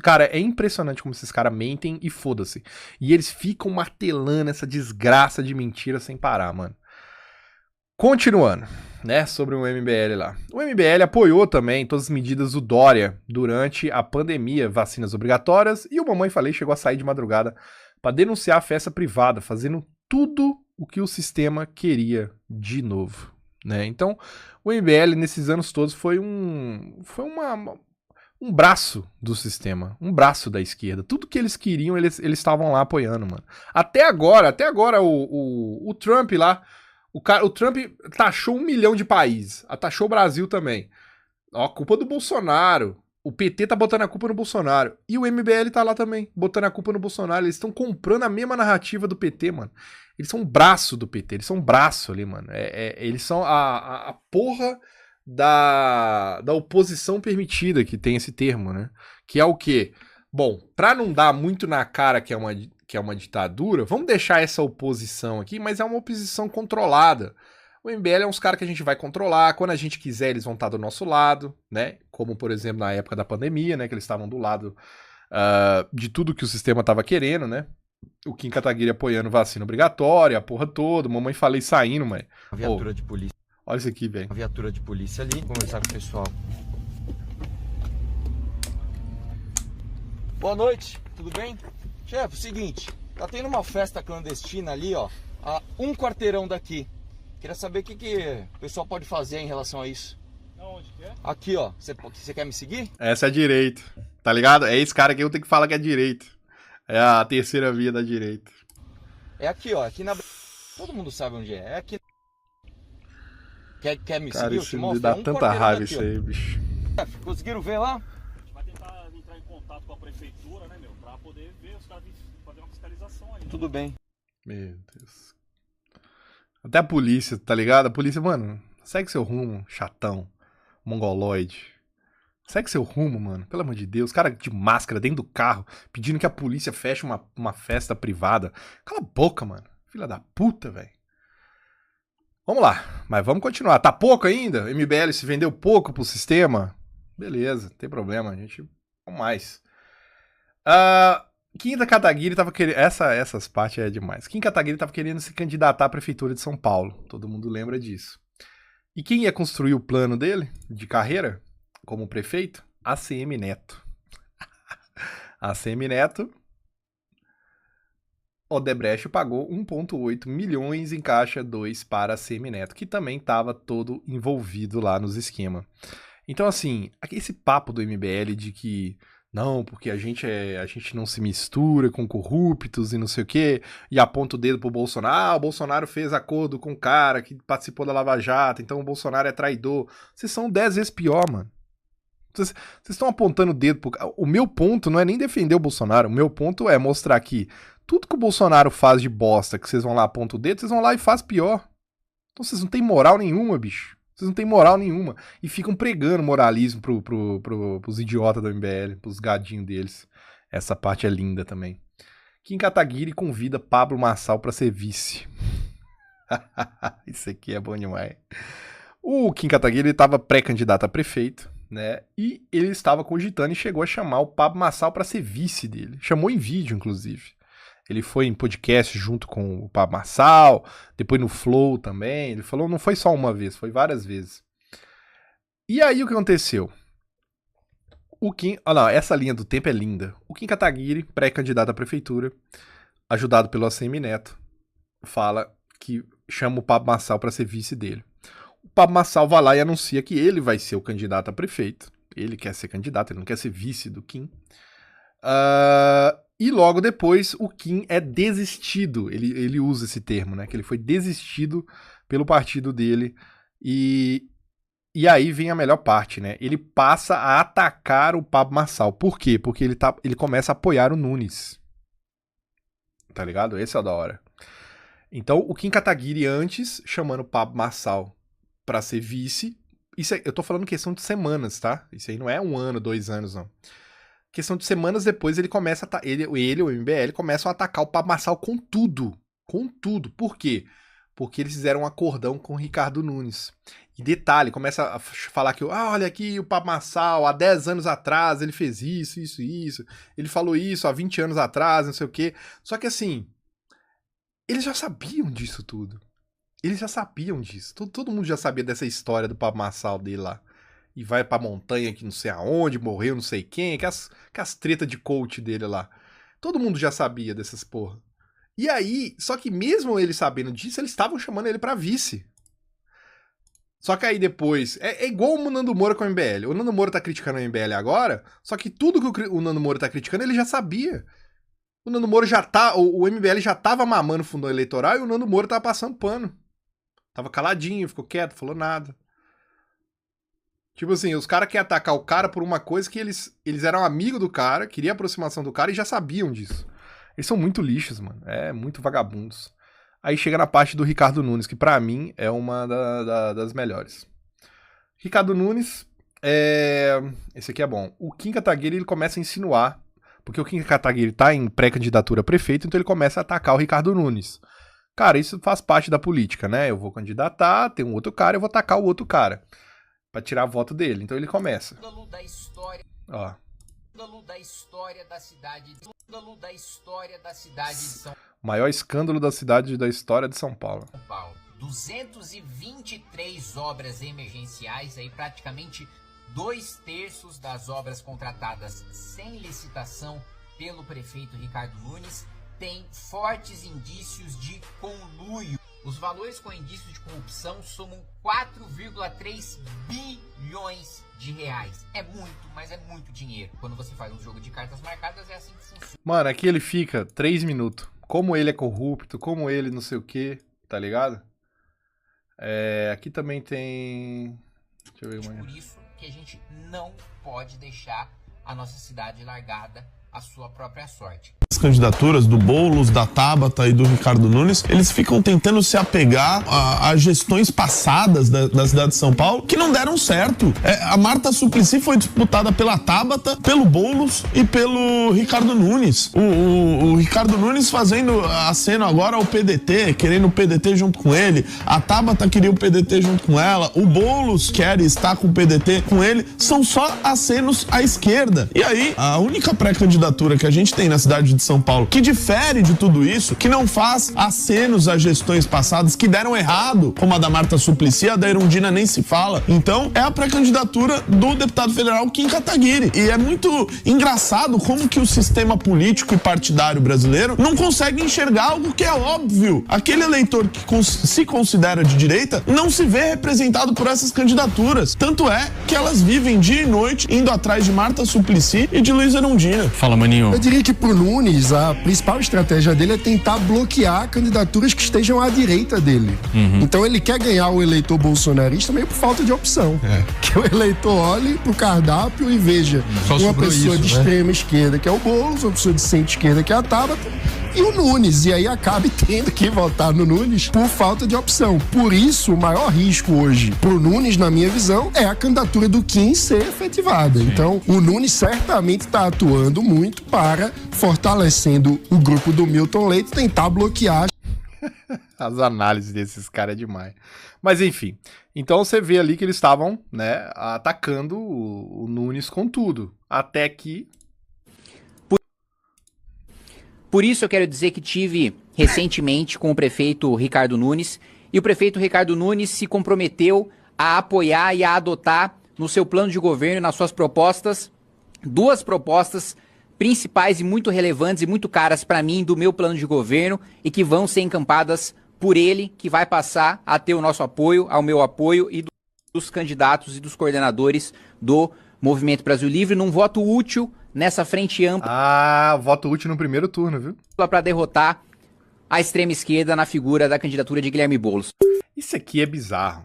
cara, é impressionante como esses caras mentem e foda-se. E eles ficam martelando essa desgraça de mentira sem parar, mano. Continuando, né, sobre o MBL lá. O MBL apoiou também todas as medidas do Dória durante a pandemia, vacinas obrigatórias, e o Mamãe Falei chegou a sair de madrugada para denunciar a festa privada, fazendo tudo o que o sistema queria de novo, né? Então, o MBL nesses anos todos foi um braço do sistema, um braço da esquerda. Tudo que eles queriam, eles estavam lá apoiando, mano. Até agora o Trump lá, o Trump taxou 1 milhão de países, taxou o Brasil também. Ó, culpa do Bolsonaro. O PT tá botando a culpa no Bolsonaro. E o MBL tá lá também, botando a culpa no Bolsonaro. Eles estão comprando a mesma narrativa do PT, mano. Eles são um braço do PT, eles são um braço ali, mano. Eles são a porra da oposição permitida, que tem esse termo, né? Que é o quê? Bom, pra não dar muito na cara que é uma ditadura, vamos deixar essa oposição aqui, mas é uma oposição controlada. O MBL é uns caras que a gente vai controlar, quando a gente quiser eles vão estar do nosso lado, né? Como, por exemplo, na época da pandemia, né? Que eles estavam do lado de tudo que o sistema estava querendo, né? O Kim Kataguiri apoiando vacina obrigatória, a porra toda, mamãe falei saindo, mãe. Viatura de polícia. Olha isso aqui, velho. Viatura de polícia ali, conversar com o pessoal. Boa noite, tudo bem? Chefe, seguinte, tá tendo uma festa clandestina ali, ó, a 1 quarteirão daqui. Queria saber o que o pessoal pode fazer em relação a isso. Onde que é? Aqui, ó. Você quer me seguir? Essa é a direita, tá ligado? É esse cara que eu tenho que falar que é direita. É a terceira via da direita. É aqui, ó. Aqui na... Todo mundo sabe onde é. É aqui. Quer me Cara, seguir? Eu isso te me mostro. dá Um tanta quarteirão raiva daqui, isso aí, bicho. Chefe, conseguiram ver lá? A gente vai tentar entrar em contato com a prefeitura, né, meu? Pra poder ver os caras fazer uma fiscalização aí. Tudo bem. Meu Deus. Até a polícia, tá ligado? A polícia, mano, segue seu rumo, chatão, mongoloide. Segue seu rumo, mano. Pelo amor de Deus. Cara de máscara dentro do carro, pedindo que a polícia feche uma festa privada. Cala a boca, mano. Filha da puta, velho. Vamos lá, mas vamos continuar. Tá pouco ainda? O MBL se vendeu pouco pro sistema? Beleza, não tem problema, a gente... Vamos mais. Kim Kataguiri tava querendo... Essas partes é demais. Kim Kataguiri tava querendo se candidatar à prefeitura de São Paulo. Todo mundo lembra disso. E quem ia construir o plano dele, de carreira, como prefeito? ACM Neto. ACM Neto... Odebrecht pagou 1,8 milhões em caixa 2 para a ACM Neto, que também estava todo envolvido lá nos esquemas. Então, assim, esse papo do MBL de que não, porque a gente não se mistura com corruptos e não sei o quê, e aponta o dedo pro Bolsonaro, o Bolsonaro fez acordo com o cara que participou da Lava Jato, então o Bolsonaro é traidor. Vocês são 10 vezes pior, mano. Vocês estão apontando o dedo pro... O meu ponto não é nem defender o Bolsonaro, o meu ponto é mostrar que tudo que o Bolsonaro faz de bosta, que vocês vão lá, apontam o dedo, vocês vão lá e faz pior. Então vocês não têm moral nenhuma, bicho. Vocês não têm moral nenhuma. E ficam pregando moralismo pros idiotas do MBL, pros gadinhos deles. Essa parte é linda também. Kim Kataguiri convida Pablo Marçal pra ser vice. Isso aqui é bom demais. O Kim Kataguiri estava pré-candidato a prefeito, né? E ele estava cogitando e chegou a chamar o Pablo Marçal pra ser vice dele. Chamou em vídeo, inclusive. Ele foi em podcast junto com o Pablo Marçal, depois no Flow também. Ele falou, não foi só uma vez, foi várias vezes. E aí o que aconteceu? O Kim... essa linha do tempo é linda. O Kim Kataguiri, pré-candidato à prefeitura, ajudado pelo ACM Neto, fala que chama o Pablo Marçal para ser vice dele. O Pablo Marçal vai lá e anuncia que ele vai ser o candidato a prefeito. Ele quer ser candidato, ele não quer ser vice do Kim. E logo depois o Kim é desistido, ele usa esse termo, né, que ele foi desistido pelo partido dele, e aí vem a melhor parte, né, ele passa a atacar o Pablo Marçal. Por quê? Porque ele começa a apoiar o Nunes, tá ligado? Esse é o da hora. Então o Kim Kataguiri antes, chamando o Pablo Marçal pra ser vice, eu tô falando questão de semanas, tá? Isso aí não é 1 ano, 2 anos, não. Questão de semanas depois, ele começa ele e o MBL começam a atacar o Pablo Marçal com tudo. Com tudo. Por quê? Porque eles fizeram um acordão com o Ricardo Nunes. E detalhe, começa a falar que, olha aqui, o Pablo Marçal, há 10 anos atrás, ele fez isso. Ele falou isso há 20 anos atrás, não sei o quê. Só que assim, eles já sabiam disso tudo. Eles já sabiam disso. Todo mundo já sabia dessa história do Pablo Marçal dele lá. E vai pra montanha que não sei aonde, morreu não sei quem, que as tretas de coach dele lá. Todo mundo já sabia dessas porra. E aí, só que mesmo ele sabendo disso, eles estavam chamando ele pra vice. Só que aí depois, é igual o Nando Moura com o MBL. O Nando Moura tá criticando o MBL agora, só que tudo que o Nando Moura tá criticando, ele já sabia. O Nando Moura já tá, o MBL já tava mamando o fundão eleitoral e o Nando Moura tava passando pano. Tava caladinho, ficou quieto, falou nada. Tipo assim, os caras querem atacar o cara por uma coisa que eles eram amigos do cara, queriam a aproximação do cara e já sabiam disso. Eles são muito lixos, mano. É, muito vagabundos. Aí chega na parte do Ricardo Nunes, que pra mim é uma das melhores. Ricardo Nunes, esse aqui é bom. O Kim Kataguiri, ele começa a insinuar, porque o Kim Kataguiri tá em pré-candidatura a prefeito, então ele começa a atacar o Ricardo Nunes. Cara, isso faz parte da política, né? Eu vou candidatar, tem um outro cara, eu vou atacar o outro cara. Pra tirar voto dele. Então ele começa. Da história. Ó. Da história da cidade. Da história da cidade de São Maior escândalo da cidade da história de São Paulo. 223 obras emergenciais, aí praticamente 2/3 das obras contratadas sem licitação pelo prefeito Ricardo Nunes tem fortes indícios de conluio. Os valores com indícios de corrupção somam 4,3 bilhões de reais. É muito, mas é muito dinheiro. Quando você faz um jogo de cartas marcadas, é assim que funciona. Mano, aqui ele fica 3 minutos. Como ele é corrupto, como ele não sei o que, tá ligado? Aqui também tem... Deixa eu ver uma... Por isso que a gente não pode deixar a nossa cidade largada à sua própria sorte. As candidaturas do Boulos, da Tabata e do Ricardo Nunes, eles ficam tentando se apegar a gestões passadas da cidade de São Paulo que não deram certo. A Marta Suplicy foi disputada pela Tabata, pelo Boulos e pelo Ricardo Nunes. O Ricardo Nunes fazendo aceno agora ao PDT, querendo o PDT junto com ele. A Tabata queria o PDT junto com ela. O Boulos quer estar com o PDT com ele. São só acenos à esquerda. E aí, a única pré-candidatura que a gente tem na cidade de São Paulo, que difere de tudo isso, que não faz acenos a gestões passadas que deram errado, como a da Marta Suplicy, a da Erundina nem se fala. Então, é a pré-candidatura do deputado federal Kim Kataguiri. E é muito engraçado como que o sistema político e partidário brasileiro não consegue enxergar algo que é óbvio. Aquele eleitor que se considera de direita não se vê representado por essas candidaturas. Tanto é que elas vivem dia e noite indo atrás de Marta Suplicy e de Luiz Erundina. Fala, maninho. Eu diria que pro Nunes, a principal estratégia dele é tentar bloquear candidaturas que estejam à direita dele. Então ele quer ganhar o eleitor bolsonarista meio por falta de opção. Que o eleitor olhe pro cardápio e veja uma pessoa de extrema esquerda, que é o Boulos, uma pessoa de centro-esquerda, que é a Tabata, e o Nunes, e aí acabe tendo que votar no Nunes por falta de opção. Por isso, o maior risco hoje pro Nunes, na minha visão, é a candidatura do Kim ser efetivada. Então, o Nunes certamente está atuando muito para, fortalecendo o grupo do Milton Leite, tentar bloquear. As análises desses caras é demais. Mas enfim, então você vê ali que eles estavam, né, atacando o Nunes com tudo. Até que... Por isso eu quero dizer que tive recentemente com o prefeito Ricardo Nunes, e o prefeito Ricardo Nunes se comprometeu a apoiar e a adotar no seu plano de governo, nas suas propostas, 2 propostas principais e muito relevantes e muito caras para mim do meu plano de governo e que vão ser encampadas por ele, que vai passar a ter o nosso apoio, ao meu apoio e dos candidatos e dos coordenadores do Movimento Brasil Livre, num voto útil nessa frente ampla. Voto útil no primeiro turno, viu? Para derrotar a extrema esquerda na figura da candidatura de Guilherme Boulos. Isso aqui é bizarro.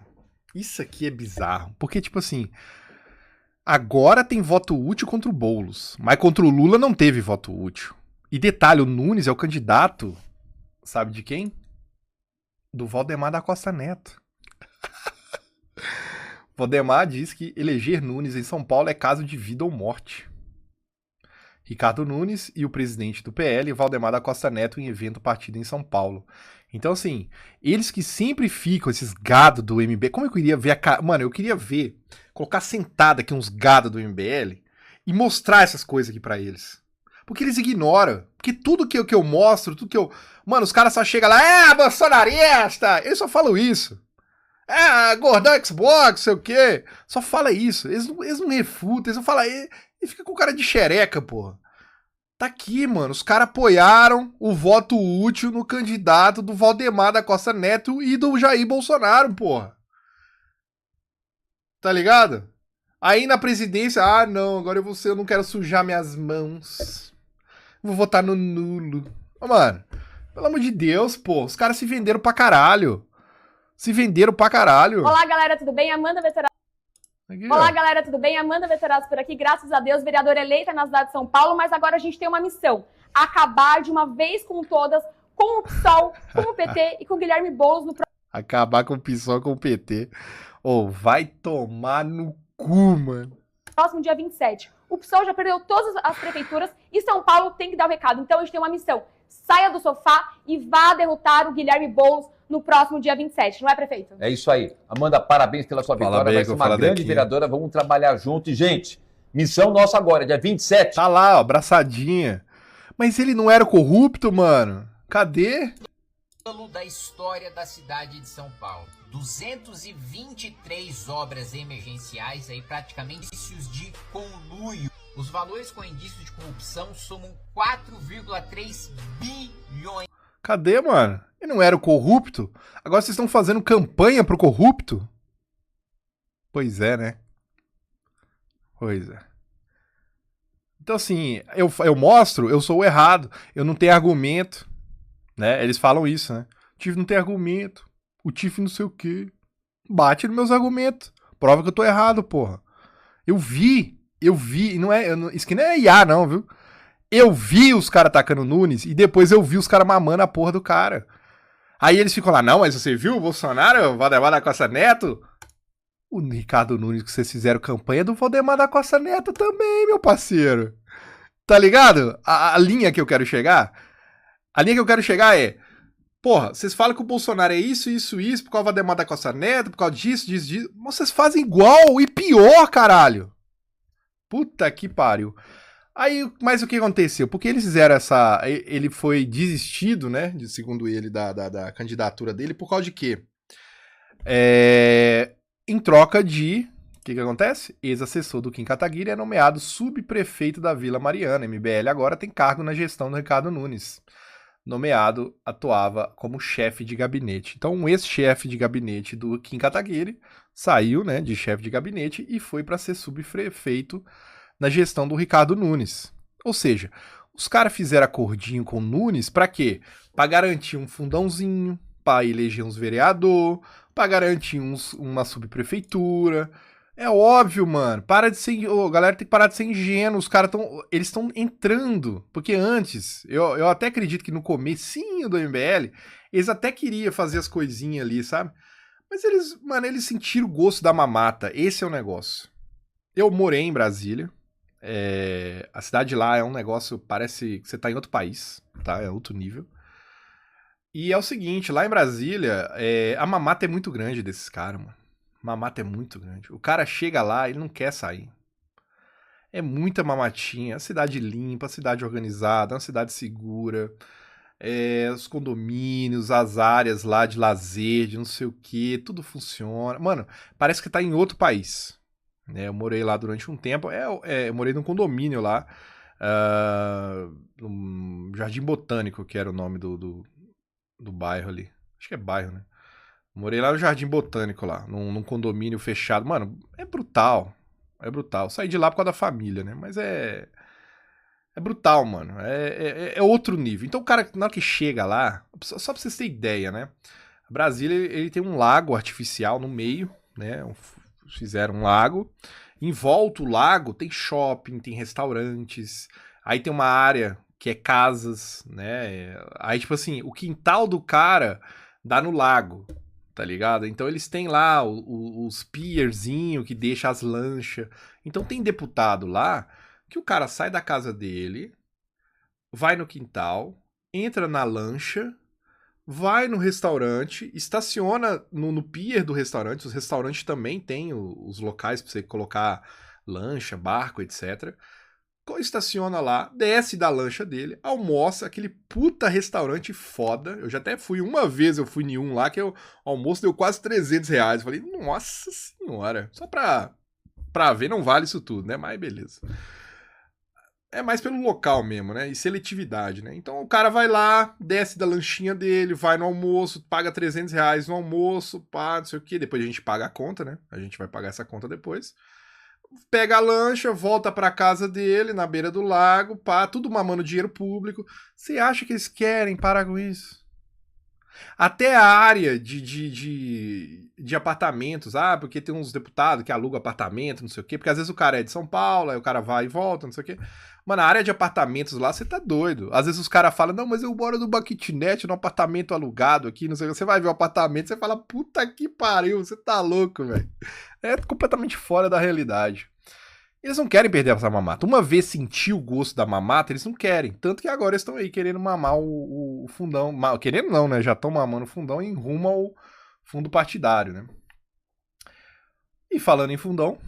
Isso aqui é bizarro. Porque, tipo assim, agora tem voto útil contra o Boulos, mas contra o Lula não teve voto útil. E detalhe, o Nunes é o candidato, sabe de quem? Do Valdemar da Costa Neto. Valdemar diz que eleger Nunes em São Paulo é caso de vida ou morte. Ricardo Nunes e o presidente do PL, Valdemar da Costa Neto, em evento partido em São Paulo. Então, assim, eles que sempre ficam, esses gados do MBL... Como eu queria ver a cara... Mano, eu queria ver, colocar sentado aqui uns gados do MBL e mostrar essas coisas aqui pra eles. Porque eles ignoram. Porque tudo que eu mostro, tudo que eu... Mano, os caras só chegam lá, bolsonarista! Eles só falam isso. Gordão Xbox, sei o quê. Só fala isso. Eles não refutam, eles não falam... E fica com cara de xereca, porra. Tá aqui, mano. Os caras apoiaram o voto útil no candidato do Valdemar da Costa Neto e do Jair Bolsonaro, porra. Tá ligado? Aí na presidência, não, agora eu não quero sujar minhas mãos. Vou votar no nulo. Ô, mano, pelo amor de Deus, pô. Os caras se venderam pra caralho. Olá, galera, tudo bem? Amanda Veterato. Olá, galera, tudo bem? Amanda Veterato por aqui. Graças a Deus, vereadora eleita na cidade de São Paulo, mas agora a gente tem uma missão. Acabar de uma vez com todas com o PSOL, com o PT e com o Guilherme Boulos no Acabar com o PSOL, com o PT. Vai tomar no cu, mano. Próximo dia 27. O PSOL já perdeu todas as prefeituras e São Paulo tem que dar o recado. Então a gente tem uma missão. Saia do sofá e vá derrotar o Guilherme Boulos no próximo dia 27. Não é, prefeito? É isso aí. Amanda, parabéns pela sua vitória. Vai ser uma grande vereadora. Vamos trabalhar junto. E, gente, missão nossa agora, dia 27. Tá lá, ó, abraçadinha. Mas ele não era corrupto, mano? Cadê? Da história da cidade de São Paulo. 223 obras emergenciais, aí praticamente indícios de conluio. Os valores com indícios de corrupção somam 4,3 bilhões. Cadê, mano? Ele não era o corrupto? Agora vocês estão fazendo campanha pro corrupto? Pois é, né? Pois é. Então, assim, eu mostro, eu sou o errado. Eu não tenho argumento. Né? Eles falam isso, né? O Tiff não tem argumento. O Tiff não sei o quê. Bate nos meus argumentos. Prova que eu tô errado, porra. Eu vi. Isso aqui não é IA, não, viu? Eu vi os caras atacando o Nunes e depois eu vi os caras mamando a porra do cara. Aí eles ficam lá, não, mas você viu o Bolsonaro, o Valdemar da Costa Neto? O Ricardo Nunes que vocês fizeram campanha do Valdemar da Costa Neto também, meu parceiro. Tá ligado? A linha que eu quero chegar? A linha que eu quero chegar é, porra, vocês falam que o Bolsonaro é isso, por causa do Valdemar da Costa Neto, por causa disso. Mas vocês fazem igual e pior, caralho. Puta que pariu. Aí, mas o que aconteceu? Porque eles fizeram essa... Ele foi desistido, né? Segundo ele, da candidatura dele, por causa de quê? Em troca de... O que acontece? Ex-assessor do Kim Kataguiri é nomeado subprefeito da Vila Mariana. MBL agora tem cargo na gestão do Ricardo Nunes. Nomeado, atuava como chefe de gabinete. Então, um ex-chefe de gabinete do Kim Kataguiri saiu, né, de chefe de gabinete e foi para ser subprefeito na gestão do Ricardo Nunes. Ou seja, os caras fizeram acordinho com o Nunes para quê? Para garantir um fundãozinho, para eleger uns vereador, para garantir uma subprefeitura. É óbvio, mano. Para de ser... galera tem que parar de ser ingênuo. Os caras eles estão entrando. Porque antes, eu até acredito que no comecinho do MBL, eles até queriam fazer as coisinhas ali, sabe? Mas eles sentiram o gosto da mamata. Esse é o negócio. Eu morei em Brasília. A cidade lá é um negócio, parece que você tá em outro país, tá? É outro nível. E é o seguinte, lá em Brasília, a mamata é muito grande desses caras, mano. Mamata é muito grande. O cara chega lá, ele não quer sair. É muita mamatinha. A cidade limpa, a cidade organizada, uma cidade segura. Os condomínios, as áreas lá de lazer, de não sei o que, tudo funciona. Mano, parece que tá em outro país. Eu morei lá durante um tempo. Eu morei num condomínio lá. No Jardim Botânico, que era o nome do bairro ali. Acho que é bairro, né? Morei lá no Jardim Botânico, lá, num condomínio fechado. Mano, é brutal. É brutal. Saí de lá por causa da família, né? Mas é brutal, mano. É outro nível. Então o cara, na hora que chega lá, só pra vocês terem ideia, né? Brasília, ele tem um lago artificial no meio, né? Fizeram um lago. Em volta do lago tem shopping, tem restaurantes. Aí tem uma área que é casas, né? Aí, tipo assim, o quintal do cara dá no lago. Tá ligado? Então eles têm lá os pierzinho que deixa as lanchas. Então tem deputado lá que o cara sai da casa dele, vai no quintal, entra na lancha, vai no restaurante, estaciona no pier do restaurante. Os restaurantes também têm os locais pra você colocar lancha, barco, etc. Estaciona lá, desce da lancha dele, almoça, aquele puta restaurante foda. Eu já até fui uma vez, eu fui em um lá, que o almoço deu quase R$300. Eu falei, nossa senhora, só pra ver não vale isso tudo, né? Mas beleza. é mais pelo local mesmo, né? E seletividade, né? Então o cara vai lá, desce da lanchinha dele, vai no almoço, paga R$300 no almoço, pá, não sei o quê. Depois a gente paga a conta, né? A gente vai pagar essa conta depois. Pega a lancha, volta pra casa dele, na beira do lago, pá, tudo mamando dinheiro público. Você acha que eles querem parar com isso? Até a área de apartamentos, porque tem uns deputados que alugam apartamento, não sei o quê, porque às vezes o cara é de São Paulo, aí o cara vai e volta, não sei o quê. Mano, a área de apartamentos lá, você tá doido. Às vezes os caras falam, não, mas eu moro numa kitnet, num apartamento alugado aqui, não sei o quê. Você vai ver o apartamento, você fala, puta que pariu, você tá louco, velho. É completamente fora da realidade. Eles não querem perder essa mamata. Uma vez sentir o gosto da mamata, eles não querem. Tanto que agora eles estão aí querendo mamar o fundão. Querendo não, né? Já estão mamando o fundão em rumo ao fundo partidário, né? E falando em fundão,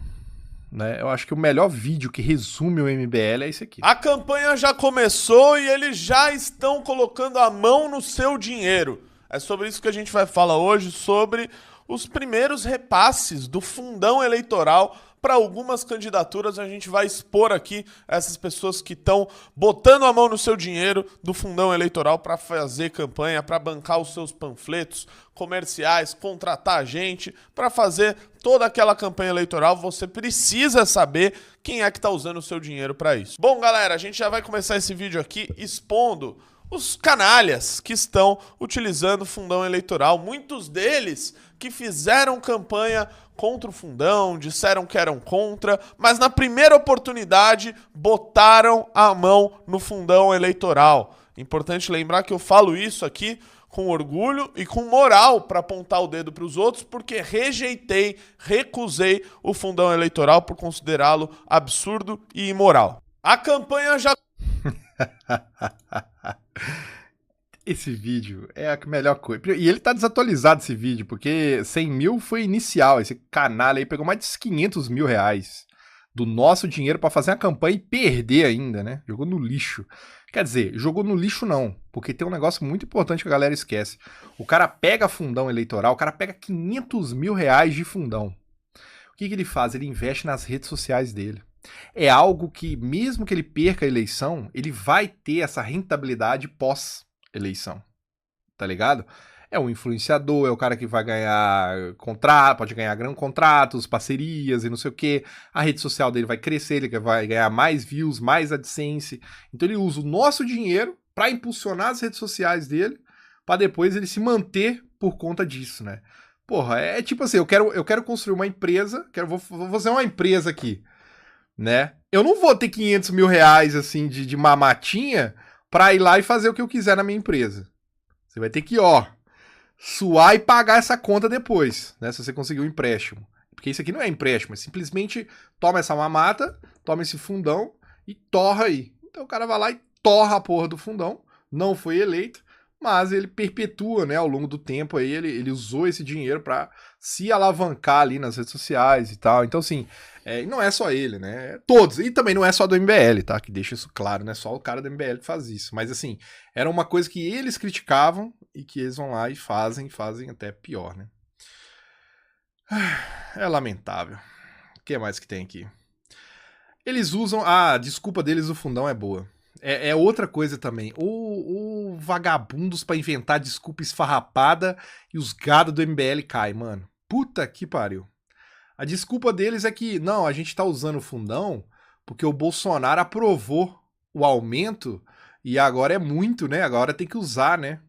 né? Eu acho que o melhor vídeo que resume o MBL é esse aqui. A campanha já começou e eles já estão colocando a mão no seu dinheiro. É sobre isso que a gente vai falar hoje, sobre os primeiros repasses do fundão eleitoral para algumas candidaturas. A gente vai expor aqui essas pessoas que estão botando a mão no seu dinheiro do fundão eleitoral para fazer campanha, para bancar os seus panfletos comerciais, contratar gente, para fazer toda aquela campanha eleitoral. Você precisa saber quem é que está usando o seu dinheiro para isso. Bom, galera, a gente já vai começar esse vídeo aqui expondo os canalhas que estão utilizando o fundão eleitoral. Muitos deles que fizeram campanha contra o fundão, disseram que eram contra, mas na primeira oportunidade botaram a mão no fundão eleitoral. Importante lembrar que eu falo isso aqui com orgulho e com moral para apontar o dedo para os outros, porque recusei o fundão eleitoral por considerá-lo absurdo e imoral. A campanha já... Esse vídeo é a melhor coisa. E ele tá desatualizado, esse vídeo, porque 100 mil foi inicial. Esse canalha aí pegou mais de 500 mil reais do nosso dinheiro pra fazer a campanha e perder ainda, né? Jogou no lixo. Quer dizer, jogou no lixo não, porque tem um negócio muito importante que a galera esquece. O cara pega fundão eleitoral, o cara pega 500 mil reais de fundão. O que ele faz? Ele investe nas redes sociais dele. É algo que, mesmo que ele perca a eleição, ele vai ter essa rentabilidade pós-eleição, tá ligado? É um influenciador, é o cara que vai ganhar contrato, pode ganhar grandes contratos, parcerias e não sei o quê. A rede social dele vai crescer, ele vai ganhar mais views, mais AdSense. Então ele usa o nosso dinheiro para impulsionar as redes sociais dele, para depois ele se manter por conta disso, né? Porra, é tipo assim, eu quero construir uma empresa, vou fazer uma empresa aqui, né? Eu não vou ter 500 mil reais, assim, de mamatinha pra ir lá e fazer o que eu quiser na minha empresa. Você vai ter que, suar e pagar essa conta depois, né? Se você conseguir um empréstimo. Porque isso aqui não é empréstimo, é simplesmente toma essa mamata, toma esse fundão e torra aí. Então o cara vai lá e torra a porra do fundão, não foi eleito, mas ele perpetua, né, ao longo do tempo aí, ele usou esse dinheiro para se alavancar ali nas redes sociais e tal. Então, assim, não é só ele, né? Todos. E também não é só do MBL, tá? Que deixa isso claro, não é só o cara do MBL que faz isso. Mas, assim, era uma coisa que eles criticavam e que eles vão lá e fazem até pior, né? É lamentável. O que mais que tem aqui? Eles usam... a desculpa deles do fundão é boa. É outra coisa também. O vagabundos pra inventar desculpa esfarrapada e os gados do MBL caem, mano. Puta que pariu. A desculpa deles é que, não, a gente tá usando o fundão porque o Bolsonaro aprovou o aumento e agora é muito, né? Agora tem que usar, né?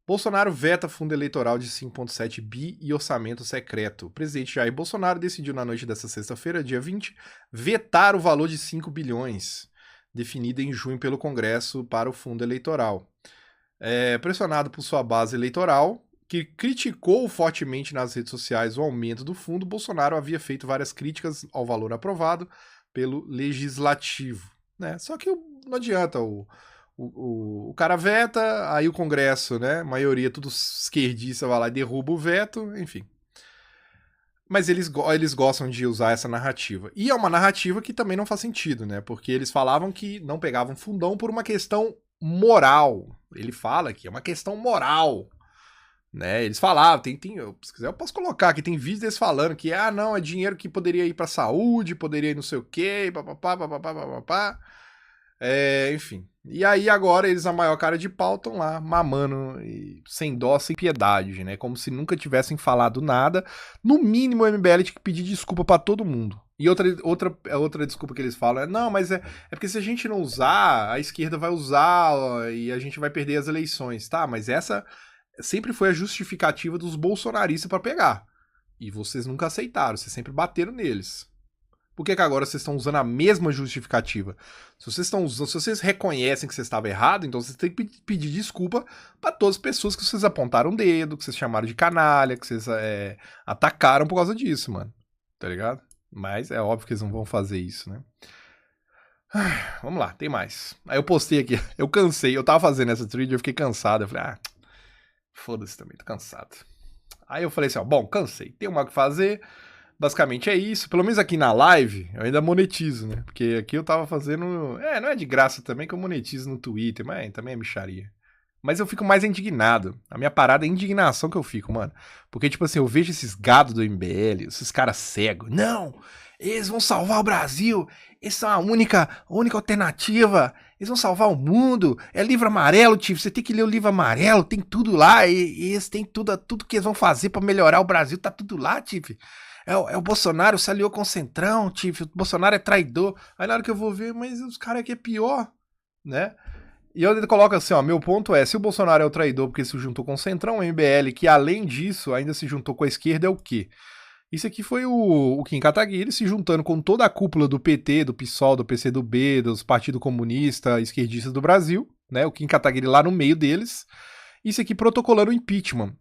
Bolsonaro veta fundo eleitoral de 5,7 bi e orçamento secreto. O presidente Jair Bolsonaro decidiu na noite dessa sexta-feira, dia 20, vetar o valor de 5 bilhões. Definida em junho pelo Congresso para o fundo eleitoral. Pressionado por sua base eleitoral, que criticou fortemente nas redes sociais o aumento do fundo, Bolsonaro havia feito várias críticas ao valor aprovado pelo Legislativo, né? Só que não adianta, o cara veta, aí o Congresso, né, maioria tudo esquerdista, vai lá e derruba o veto, enfim. Mas eles gostam de usar essa narrativa. E é uma narrativa que também não faz sentido, né? Porque eles falavam que não pegavam fundão por uma questão moral. Ele fala que é uma questão moral, né? Eles falavam, se quiser eu posso colocar aqui, tem vídeos deles falando que, não, é dinheiro que poderia ir pra saúde, poderia ir não sei o quê, papapá. Enfim. E aí agora eles, a maior cara de pau, estão lá mamando sem dó, sem piedade, né? Como se nunca tivessem falado nada. No mínimo o MBL tinha que pedir desculpa pra todo mundo. E outra desculpa que eles falam não, mas é porque se a gente não usar, a esquerda vai usar e a gente vai perder as eleições, tá? Mas essa sempre foi a justificativa dos bolsonaristas pra pegar. E vocês nunca aceitaram, vocês sempre bateram neles. Por que agora vocês estão usando a mesma justificativa? Se vocês reconhecem que vocês estavam errados, então vocês têm que pedir desculpa para todas as pessoas que vocês apontaram o dedo, que vocês chamaram de canalha, que vocês atacaram por causa disso, mano. Tá ligado? Mas é óbvio que eles não vão fazer isso, né? Vamos lá, tem mais. Aí eu postei aqui, eu cansei, eu tava fazendo essa thread, eu fiquei cansado. Eu falei, foda-se também, tô cansado. Aí eu falei assim, bom, cansei, tem uma o que fazer. Basicamente é isso. Pelo menos aqui na live eu ainda monetizo, né? Porque aqui eu tava fazendo... não é de graça também que eu monetizo no Twitter, mas também é mixaria. Mas eu fico mais indignado. A minha parada é a indignação que eu fico, mano. Porque, tipo assim, eu vejo esses gados do MBL, esses caras cegos. Não! Eles vão salvar o Brasil! Essa é a única alternativa! Eles vão salvar o mundo! É livro amarelo, tio. Você tem que ler o livro amarelo, tem tudo lá. E eles têm tudo que eles vão fazer pra melhorar o Brasil, tá tudo lá, tio. É o Bolsonaro se aliou com o Centrão, tipo, o Bolsonaro é traidor. Aí na hora que eu vou ver, mas os caras aqui é pior, né? E eu coloco assim, meu ponto é, se o Bolsonaro é o traidor porque se juntou com o Centrão, o MBL, que além disso ainda se juntou com a esquerda, é o quê? Isso aqui foi o Kim Kataguiri se juntando com toda a cúpula do PT, do PSOL, do PCdoB, dos Partido Comunista, esquerdistas do Brasil, né? O Kim Kataguiri lá no meio deles. Isso aqui protocolando o impeachment.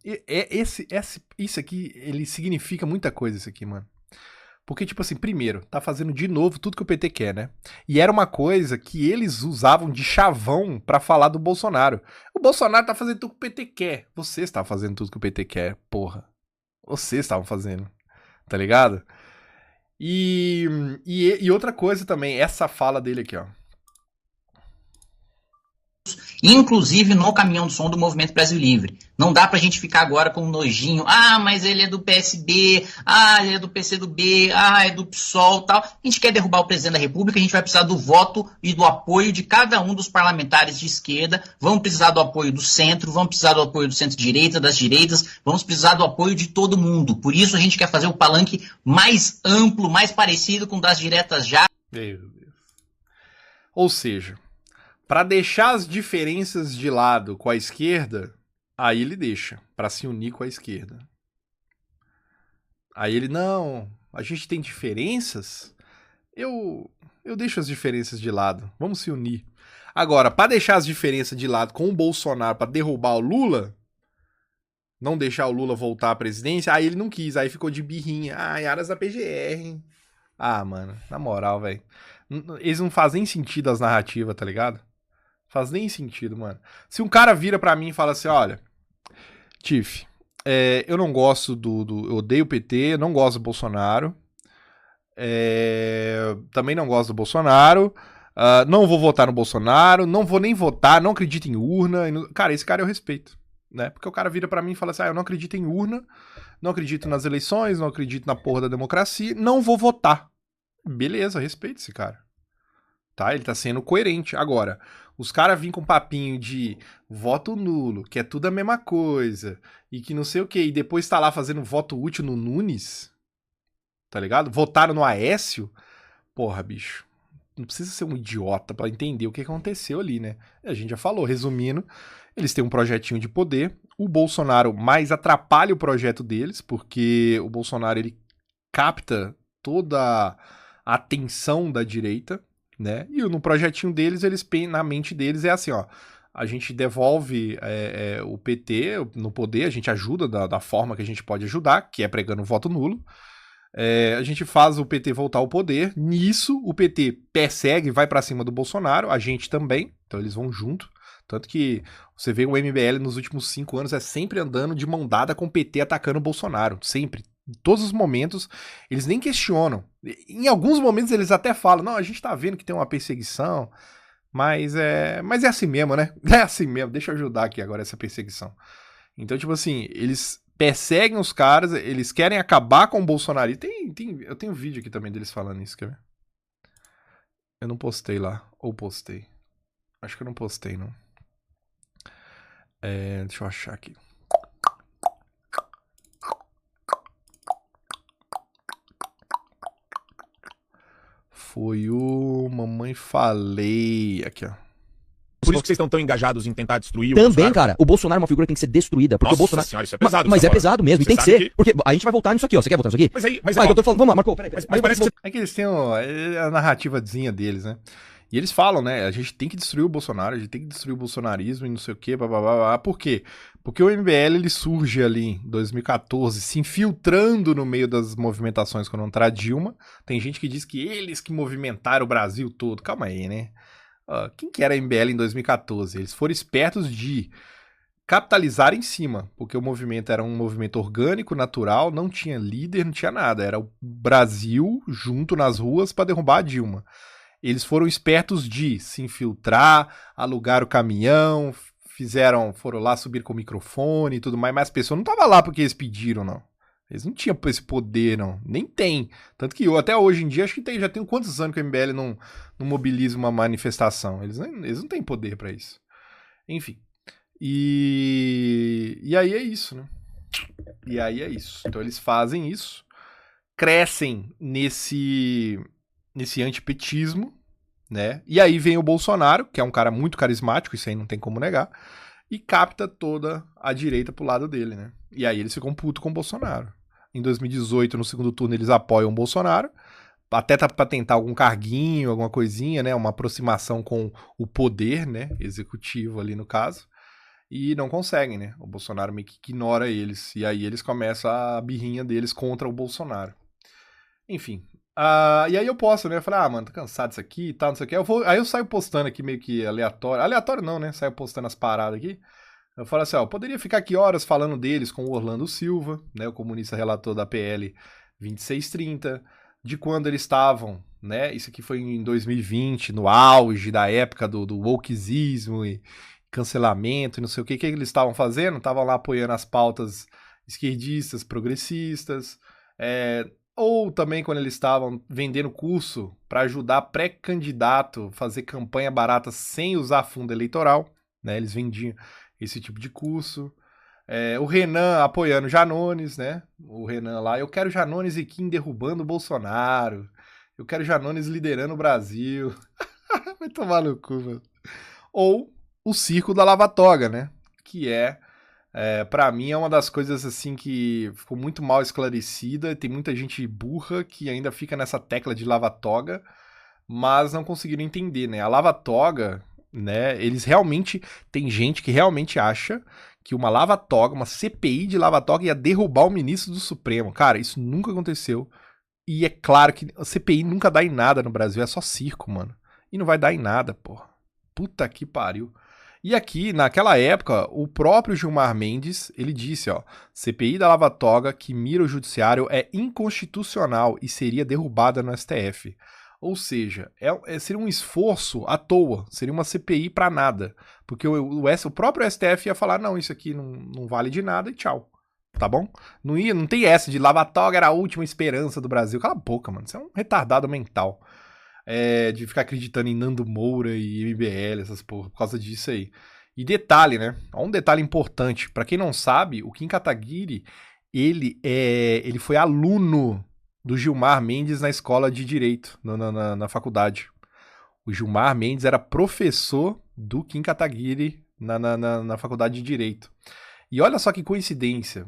Isso aqui, ele significa muita coisa, isso aqui, mano. Porque, tipo assim, primeiro, tá fazendo de novo tudo que o PT quer, né? E era uma coisa que eles usavam de chavão pra falar do Bolsonaro. O Bolsonaro tá fazendo tudo que o PT quer. Vocês estavam fazendo tudo que o PT quer, porra. Vocês estavam fazendo, tá ligado? E outra coisa também, essa fala dele aqui, ó. Inclusive no caminhão do som do Movimento Brasil Livre. Não dá pra gente ficar agora com um nojinho. Mas ele é do PSB, ele é do PCdoB, é do PSOL e tal. A gente quer derrubar o presidente da República, a gente vai precisar do voto e do apoio de cada um dos parlamentares de esquerda. Vamos precisar do apoio do centro, vamos precisar do apoio do centro-direita, das direitas, vamos precisar do apoio de todo mundo. Por isso a gente quer fazer o palanque mais amplo, mais parecido com o das diretas já. Meu Deus. Ou seja, para deixar as diferenças de lado com a esquerda, aí ele deixa, para se unir com a esquerda. Aí ele, não, a gente tem diferenças, eu deixo as diferenças de lado, vamos se unir. Agora, para deixar as diferenças de lado com o Bolsonaro, para derrubar o Lula, não deixar o Lula voltar à presidência, aí ele não quis, aí ficou de birrinha, em aras da PGR. Mano, na moral, velho, eles não fazem sentido as narrativas, tá ligado? Faz nem sentido, mano. Se um cara vira pra mim e fala assim, olha, Tiff, eu não gosto eu odeio o PT, não gosto do Bolsonaro, também não gosto do Bolsonaro, não vou votar no Bolsonaro, não vou nem votar, não acredito em urna. Cara, esse cara eu respeito, né? Porque o cara vira pra mim e fala assim, eu não acredito em urna, não acredito nas eleições, não acredito na porra da democracia, não vou votar. Beleza, respeito esse cara. Tá? Ele tá sendo coerente. Agora, os caras vêm com papinho de voto nulo, que é tudo a mesma coisa, e que não sei o que, e depois tá lá fazendo voto útil no Nunes, tá ligado? Votaram no Aécio, porra, bicho. Não precisa ser um idiota pra entender o que aconteceu ali, né? A gente já falou, resumindo, eles têm um projetinho de poder, o Bolsonaro mais atrapalha o projeto deles, porque o Bolsonaro, ele capta toda a atenção da direita, né? E no projetinho deles, na mente deles é assim, a gente devolve o PT no poder, a gente ajuda da forma que a gente pode ajudar, que é pregando o voto nulo, a gente faz o PT voltar ao poder, nisso o PT persegue, vai pra cima do Bolsonaro, a gente também, então eles vão junto, tanto que você vê o MBL nos últimos 5 anos é sempre andando de mão dada com o PT atacando o Bolsonaro, sempre. Em todos os momentos, eles nem questionam. Em alguns momentos eles até falam, não, a gente tá vendo que tem uma perseguição, mas é assim mesmo, né? É assim mesmo, deixa eu ajudar aqui agora essa perseguição. Então, tipo assim, eles perseguem os caras, eles querem acabar com o Bolsonaro. E eu tenho um vídeo aqui também deles falando isso, quer ver? Eu não postei lá. Ou postei. Acho que eu não postei, não. Deixa eu achar aqui. Foi o Mamãe Falei. Aqui, ó. Por isso que vocês estão tão engajados em tentar destruir o Também, Bolsonaro? cara, o Bolsonaro é uma figura que tem que ser destruída. Porque Nossa o Bolsonaro. senhora, isso é pesado. Mas é pesado mesmo, e tem que ser. Que... Porque a gente vai voltar nisso aqui, ó. Você quer voltar nisso aqui? Mas eu tô falando, vamos lá, Marco, peraí. Mas parece que É que eles têm a narrativazinha deles, né? E eles falam, né? A gente tem que destruir o Bolsonaro, a gente tem que destruir o bolsonarismo e não sei o quê, blá, blá, blá, blá. Por quê? Porque o MBL, ele surge ali em 2014, se infiltrando no meio das movimentações contra a Dilma. Tem gente que diz que eles que movimentaram o Brasil todo. Calma aí, né? Quem que era a MBL em 2014? Eles foram espertos de capitalizar em cima, porque o movimento era um movimento orgânico, natural, não tinha líder, não tinha nada. Era o Brasil junto nas ruas para derrubar a Dilma. Eles foram espertos de se infiltrar, alugar o caminhão, foram lá subir com o microfone e tudo mais, mas as pessoas não estavam lá porque eles pediram, não. Eles não tinham esse poder, não. Nem tem. Tanto que eu, até hoje em dia, acho que já tem quantos anos que o MBL não mobiliza uma manifestação. Eles não têm poder pra isso. Enfim. E aí é isso, né? E aí é isso. Então eles fazem isso, crescem nesse antipetismo, né? E aí vem o Bolsonaro, que é um cara muito carismático, isso aí não tem como negar, e capta toda a direita pro lado dele, né? E aí eles ficam putos com o Bolsonaro. Em 2018, no segundo turno, eles apoiam o Bolsonaro, até pra tentar algum carguinho, alguma coisinha, né? Uma aproximação com o poder, né? Executivo ali no caso. E não conseguem, né? O Bolsonaro meio que ignora eles. E aí eles começam a birrinha deles contra o Bolsonaro. Enfim. E aí eu posto, né? Eu falei, mano, tô cansado disso aqui e tal, não sei o que. Aí eu saio postando aqui meio que aleatório. Aleatório não, né? Saio postando as paradas aqui. Eu falo assim, poderia ficar aqui horas falando deles com o Orlando Silva, né? O comunista relator da PL 2630, de quando eles estavam, né? Isso aqui foi em 2020, no auge da época do wokeismo e cancelamento e não sei o que eles estavam fazendo. Estavam lá apoiando as pautas esquerdistas, progressistas, ou também quando eles estavam vendendo curso para ajudar pré-candidato a fazer campanha barata sem usar fundo eleitoral, né? Eles vendiam esse tipo de curso. O Renan apoiando Janones, né? O Renan lá, eu quero Janones e Kim derrubando o Bolsonaro. Eu quero Janones liderando o Brasil. Vai tomar no cu, mano. Ou o circo da Lava Toga, né? Que pra mim é uma das coisas assim que ficou muito mal esclarecida. Tem muita gente burra que ainda fica nessa tecla de Lava Toga, mas não conseguiram entender, né? A Lava Toga, né? Eles realmente... Tem gente que realmente acha que uma Lava Toga, uma CPI de Lava Toga ia derrubar o ministro do Supremo. Cara, isso nunca aconteceu. E é claro que a CPI nunca dá em nada no Brasil. É só circo, mano. E não vai dar em nada, porra. Puta que pariu. E aqui, naquela época, o próprio Gilmar Mendes, ele disse, CPI da Lava Toga que mira o judiciário é inconstitucional e seria derrubada no STF. Ou seja, seria um esforço à toa, seria uma CPI pra nada. Porque o próprio STF ia falar, não, isso aqui não vale de nada e tchau. Tá bom? Não tem essa de Lava Toga era a última esperança do Brasil. Cala a boca, mano, você é um retardado mental. De ficar acreditando em Nando Moura e MBL, essas porra, por causa disso aí. E detalhe, né? Um detalhe importante. Pra quem não sabe, o Kim Kataguiri, ele foi aluno do Gilmar Mendes na escola de Direito, na faculdade. O Gilmar Mendes era professor do Kim Kataguiri na faculdade de Direito. E olha só que coincidência.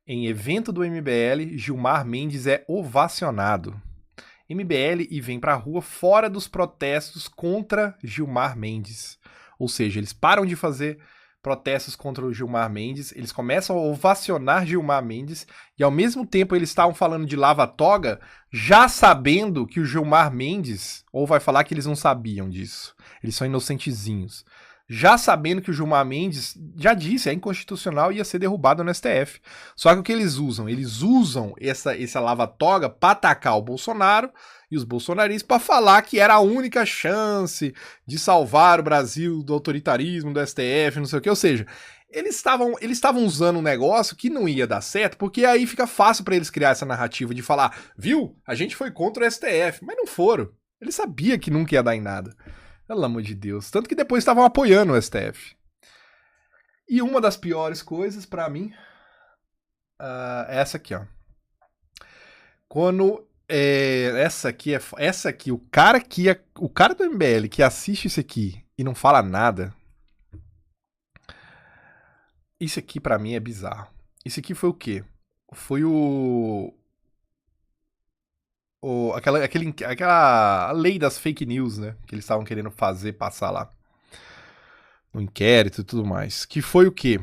Em evento do MBL, Gilmar Mendes é ovacionado. MBL e vem pra rua fora dos protestos contra Gilmar Mendes. Ou seja, eles param de fazer protestos contra o Gilmar Mendes, eles começam a ovacionar Gilmar Mendes, e ao mesmo tempo eles estavam falando de Lava Toga, já sabendo que o Gilmar Mendes, ou vai falar que eles não sabiam disso, eles são inocentezinhos, já sabendo que o Gilmar Mendes já disse, é inconstitucional e ia ser derrubado no STF. Só que o que eles usam? Eles usam essa Lava Toga para atacar o Bolsonaro e os bolsonaristas para falar que era a única chance de salvar o Brasil do autoritarismo, do STF, não sei o que. Ou seja, eles estavam usando um negócio que não ia dar certo, porque aí fica fácil para eles criar essa narrativa de falar, viu, a gente foi contra o STF, mas não foram. Ele sabia que nunca ia dar em nada. Pelo amor de Deus. Tanto que depois estavam apoiando o STF. E uma das piores coisas pra mim é essa aqui, ó. Quando essa aqui, o cara do MBL que assiste isso aqui e não fala nada, isso aqui pra mim é bizarro. Isso aqui foi o quê? Foi aquela lei das fake news, né? Que eles estavam querendo passar lá no inquérito e tudo mais. Que foi o quê?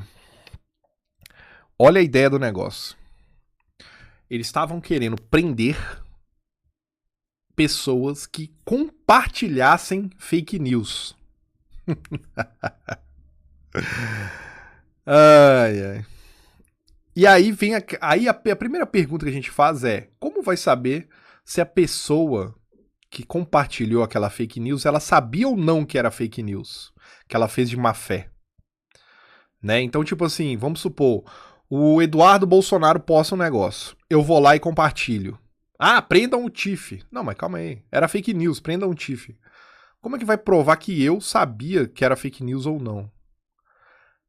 Olha a ideia do negócio. Eles estavam querendo prender pessoas que compartilhassem fake news. Ai, ai. E aí vem a primeira pergunta que a gente faz é: como vai saber se a pessoa que compartilhou aquela fake news, ela sabia ou não que era fake news? Que ela fez de má fé. Né? Então, tipo assim, vamos supor, o Eduardo Bolsonaro posta um negócio. Eu vou lá e compartilho. Ah, prendam o Tiff. Não, mas calma aí. Era fake news, prendam o Tiff. Como é que vai provar que eu sabia que era fake news ou não?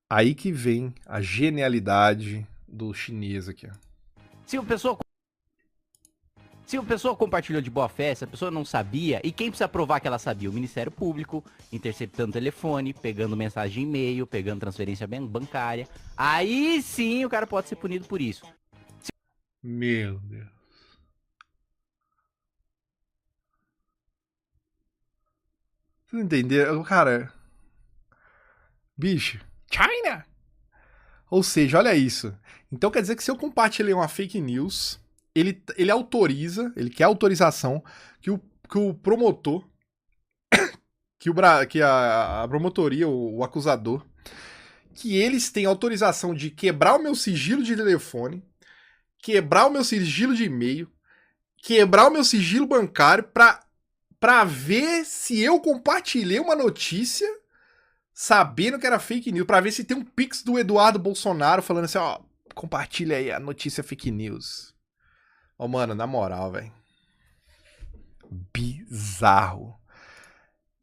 Aí que vem a genialidade do chinês aqui. Se a pessoa compartilhou de boa fé, se a pessoa não sabia, e quem precisa provar que ela sabia? O Ministério Público, interceptando telefone, pegando mensagem de e-mail, pegando transferência bancária. Aí sim o cara pode ser punido por isso. Meu Deus. Você não entendeu? Cara... Bicho. China! Ou seja, olha isso. Então quer dizer que se eu compartilhei uma fake news, ele autoriza, ele quer autorização que o promotor, que a promotoria, o acusador, que eles têm autorização de quebrar o meu sigilo de telefone, quebrar o meu sigilo de e-mail, quebrar o meu sigilo bancário pra ver se eu compartilhei uma notícia sabendo que era fake news, pra ver se tem um pix do Eduardo Bolsonaro falando assim, ó, compartilha aí a notícia fake news. Ó, mano, na moral, velho. Bizarro.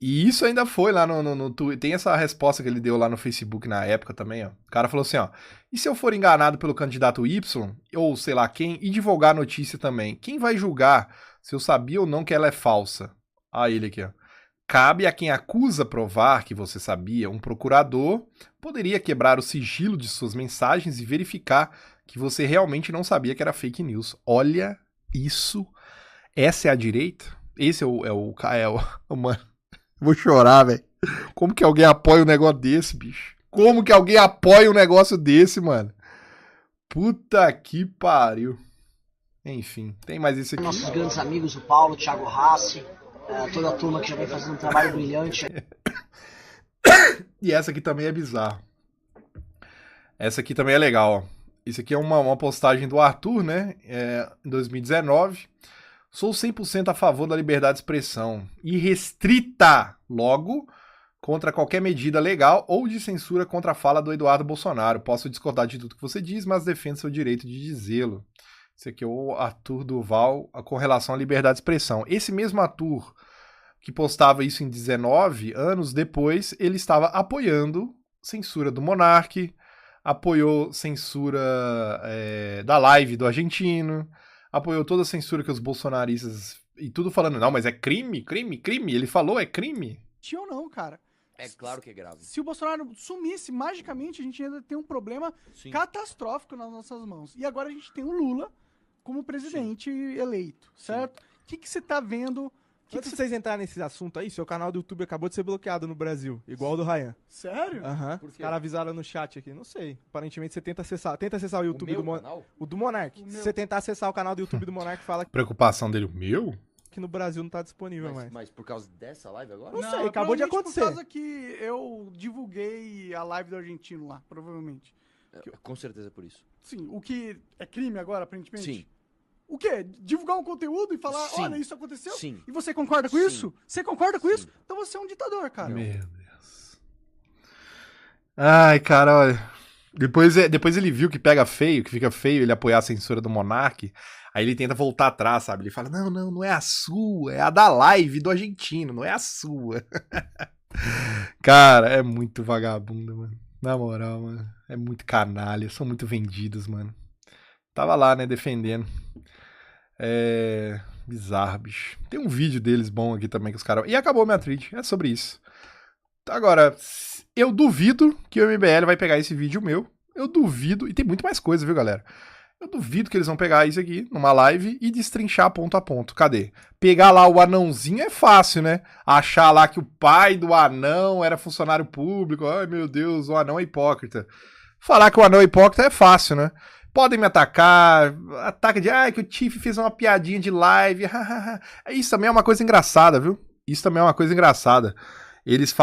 E isso ainda foi lá no Twitter. Tem essa resposta que ele deu lá no Facebook na época também, ó. O cara falou assim, ó, e se eu for enganado pelo candidato Y, ou sei lá quem, e divulgar a notícia também? Quem vai julgar se eu sabia ou não que ela é falsa? Ah, ele aqui, ó. Cabe a quem acusa provar que você sabia. Um procurador poderia quebrar o sigilo de suas mensagens e verificar que você realmente não sabia que era fake news. Olha isso. Essa é a direita? Esse é o mano. Vou chorar, velho. Como que alguém apoia um negócio desse, bicho? Como que alguém apoia um negócio desse, mano? Puta que pariu. Enfim, tem mais isso aqui. Nossos grandes amigos, o Paulo, o Thiago Rassi, toda a turma que já vem fazendo um trabalho brilhante. E essa aqui também é bizarra. Essa aqui também é legal, ó. Isso aqui é uma postagem do Arthur, né? Em 2019. Sou 100% a favor da liberdade de expressão. Irrestrita, logo, contra qualquer medida legal ou de censura contra a fala do Eduardo Bolsonaro. Posso discordar de tudo que você diz, mas defendo seu direito de dizê-lo. Esse aqui é o Arthur Duval com relação à liberdade de expressão. Esse mesmo Arthur que postava isso em 19 anos depois, ele estava apoiando censura do Monark, apoiou censura da live do argentino, apoiou toda a censura que os bolsonaristas... E tudo falando, não, mas é crime, crime, crime. Ele falou, é crime. Ou não, cara. É claro que é grave. Se o Bolsonaro sumisse, magicamente, a gente ainda tem um problema catastrófico nas nossas mãos. E agora a gente tem o Lula como presidente eleito, certo? O que você tá vendo... Antes de vocês entrarem nesse assunto aí, seu canal do YouTube acabou de ser bloqueado no Brasil, igual o do Ryan. Sério? Aham. Os caras avisaram no chat aqui, não sei. Aparentemente você tenta acessar o YouTube do Monark. O do Monark. Se você tentar acessar o canal do YouTube do Monark, fala que... Preocupação dele, o meu? Que no Brasil não tá disponível mais. Mas por causa dessa live agora? Não sei, acabou de acontecer. Por causa que eu divulguei a live do argentino lá, provavelmente. Com certeza por isso. Sim, o que é crime agora, aparentemente? Sim. O quê? Divulgar um conteúdo e falar, Sim. olha, isso aconteceu? Sim. E você concorda com isso? Você concorda com isso? Então você é um ditador, cara. Meu Deus. Ai, cara, olha. Depois ele viu que pega feio, que fica feio ele apoiar a censura do Monark. Aí ele tenta voltar atrás, sabe? Ele fala, não é a sua, é a da live do argentino, não é a sua. Cara, é muito vagabundo, mano. Na moral, mano. É muito canalha, são muito vendidos, mano. Tava lá, né, defendendo. Bizarro, bicho. Tem um vídeo deles bom aqui também que os caras... E acabou minha tweet, é sobre isso. Agora, eu duvido que o MBL vai pegar esse vídeo meu. Eu duvido, e tem muito mais coisa, viu, galera? Eu duvido que eles vão pegar isso aqui numa live e destrinchar ponto a ponto. Cadê? Pegar lá o anãozinho é fácil, né? Achar lá que o pai do anão era funcionário público. Ai, meu Deus, o anão é hipócrita. Falar que o anão é hipócrita é fácil, né? Podem me atacar, ataca de, que o Tiff fez uma piadinha de live. Isso também é uma coisa engraçada, viu? Isso também é uma coisa engraçada. Eles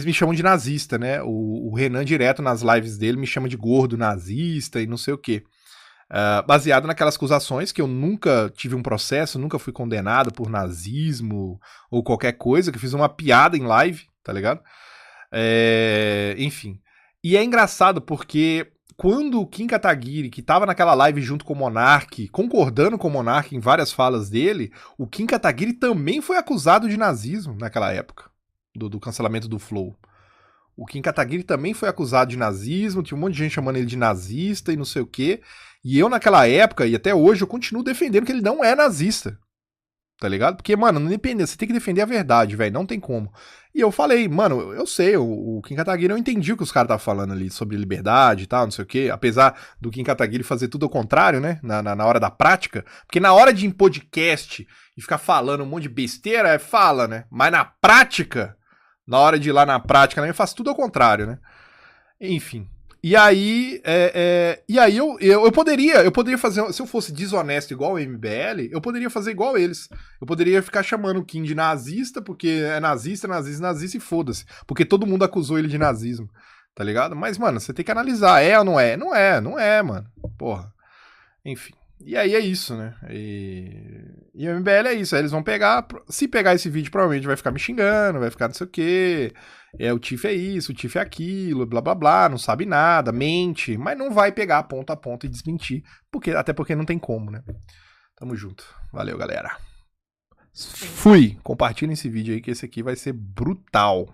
me chamam de nazista, né? O Renan direto nas lives dele me chama de gordo nazista e não sei o quê. Baseado naquelas acusações que eu nunca tive um processo, nunca fui condenado por nazismo ou qualquer coisa, que eu fiz uma piada em live, tá ligado? Enfim. E é engraçado porque quando o Kim Kataguiri, que tava naquela live junto com o Monark, concordando com o Monark em várias falas dele, o Kim Kataguiri também foi acusado de nazismo naquela época, do cancelamento do Flow. O Kim Kataguiri também foi acusado de nazismo, tinha um monte de gente chamando ele de nazista e não sei o quê. E eu, naquela época, e até hoje, eu continuo defendendo que ele não é nazista. Tá ligado? Porque, mano, você tem que defender a verdade, velho. Não tem como. E eu falei, mano, eu sei, o Kim Kataguiri, eu entendi o que os caras estavam falando ali sobre liberdade e tal, não sei o quê. Apesar do Kim Kataguiri fazer tudo ao contrário, né? Na hora da prática. Porque na hora de ir em podcast e ficar falando um monte de besteira, fala, né? Mas na prática, na hora de ir lá na prática, né, eu faço tudo ao contrário, né? Enfim. E aí, eu poderia fazer, se eu fosse desonesto igual o MBL, eu poderia fazer igual eles. Eu poderia ficar chamando o Kim de nazista, porque é nazista e foda-se. Porque todo mundo acusou ele de nazismo, tá ligado? Mas, mano, você tem que analisar, é ou não é? Não é, mano. Porra. Enfim. E aí é isso, né? E o MBL é isso. Aí eles vão pegar, se pegar esse vídeo, provavelmente vai ficar me xingando, vai ficar não sei o quê. O Tiff é isso, o Tiff é aquilo, blá blá blá, não sabe nada, mente, mas não vai pegar ponto a ponto e desmentir, até porque não tem como, né? Tamo junto. Valeu, galera. Fui. Compartilhem esse vídeo aí que esse aqui vai ser brutal.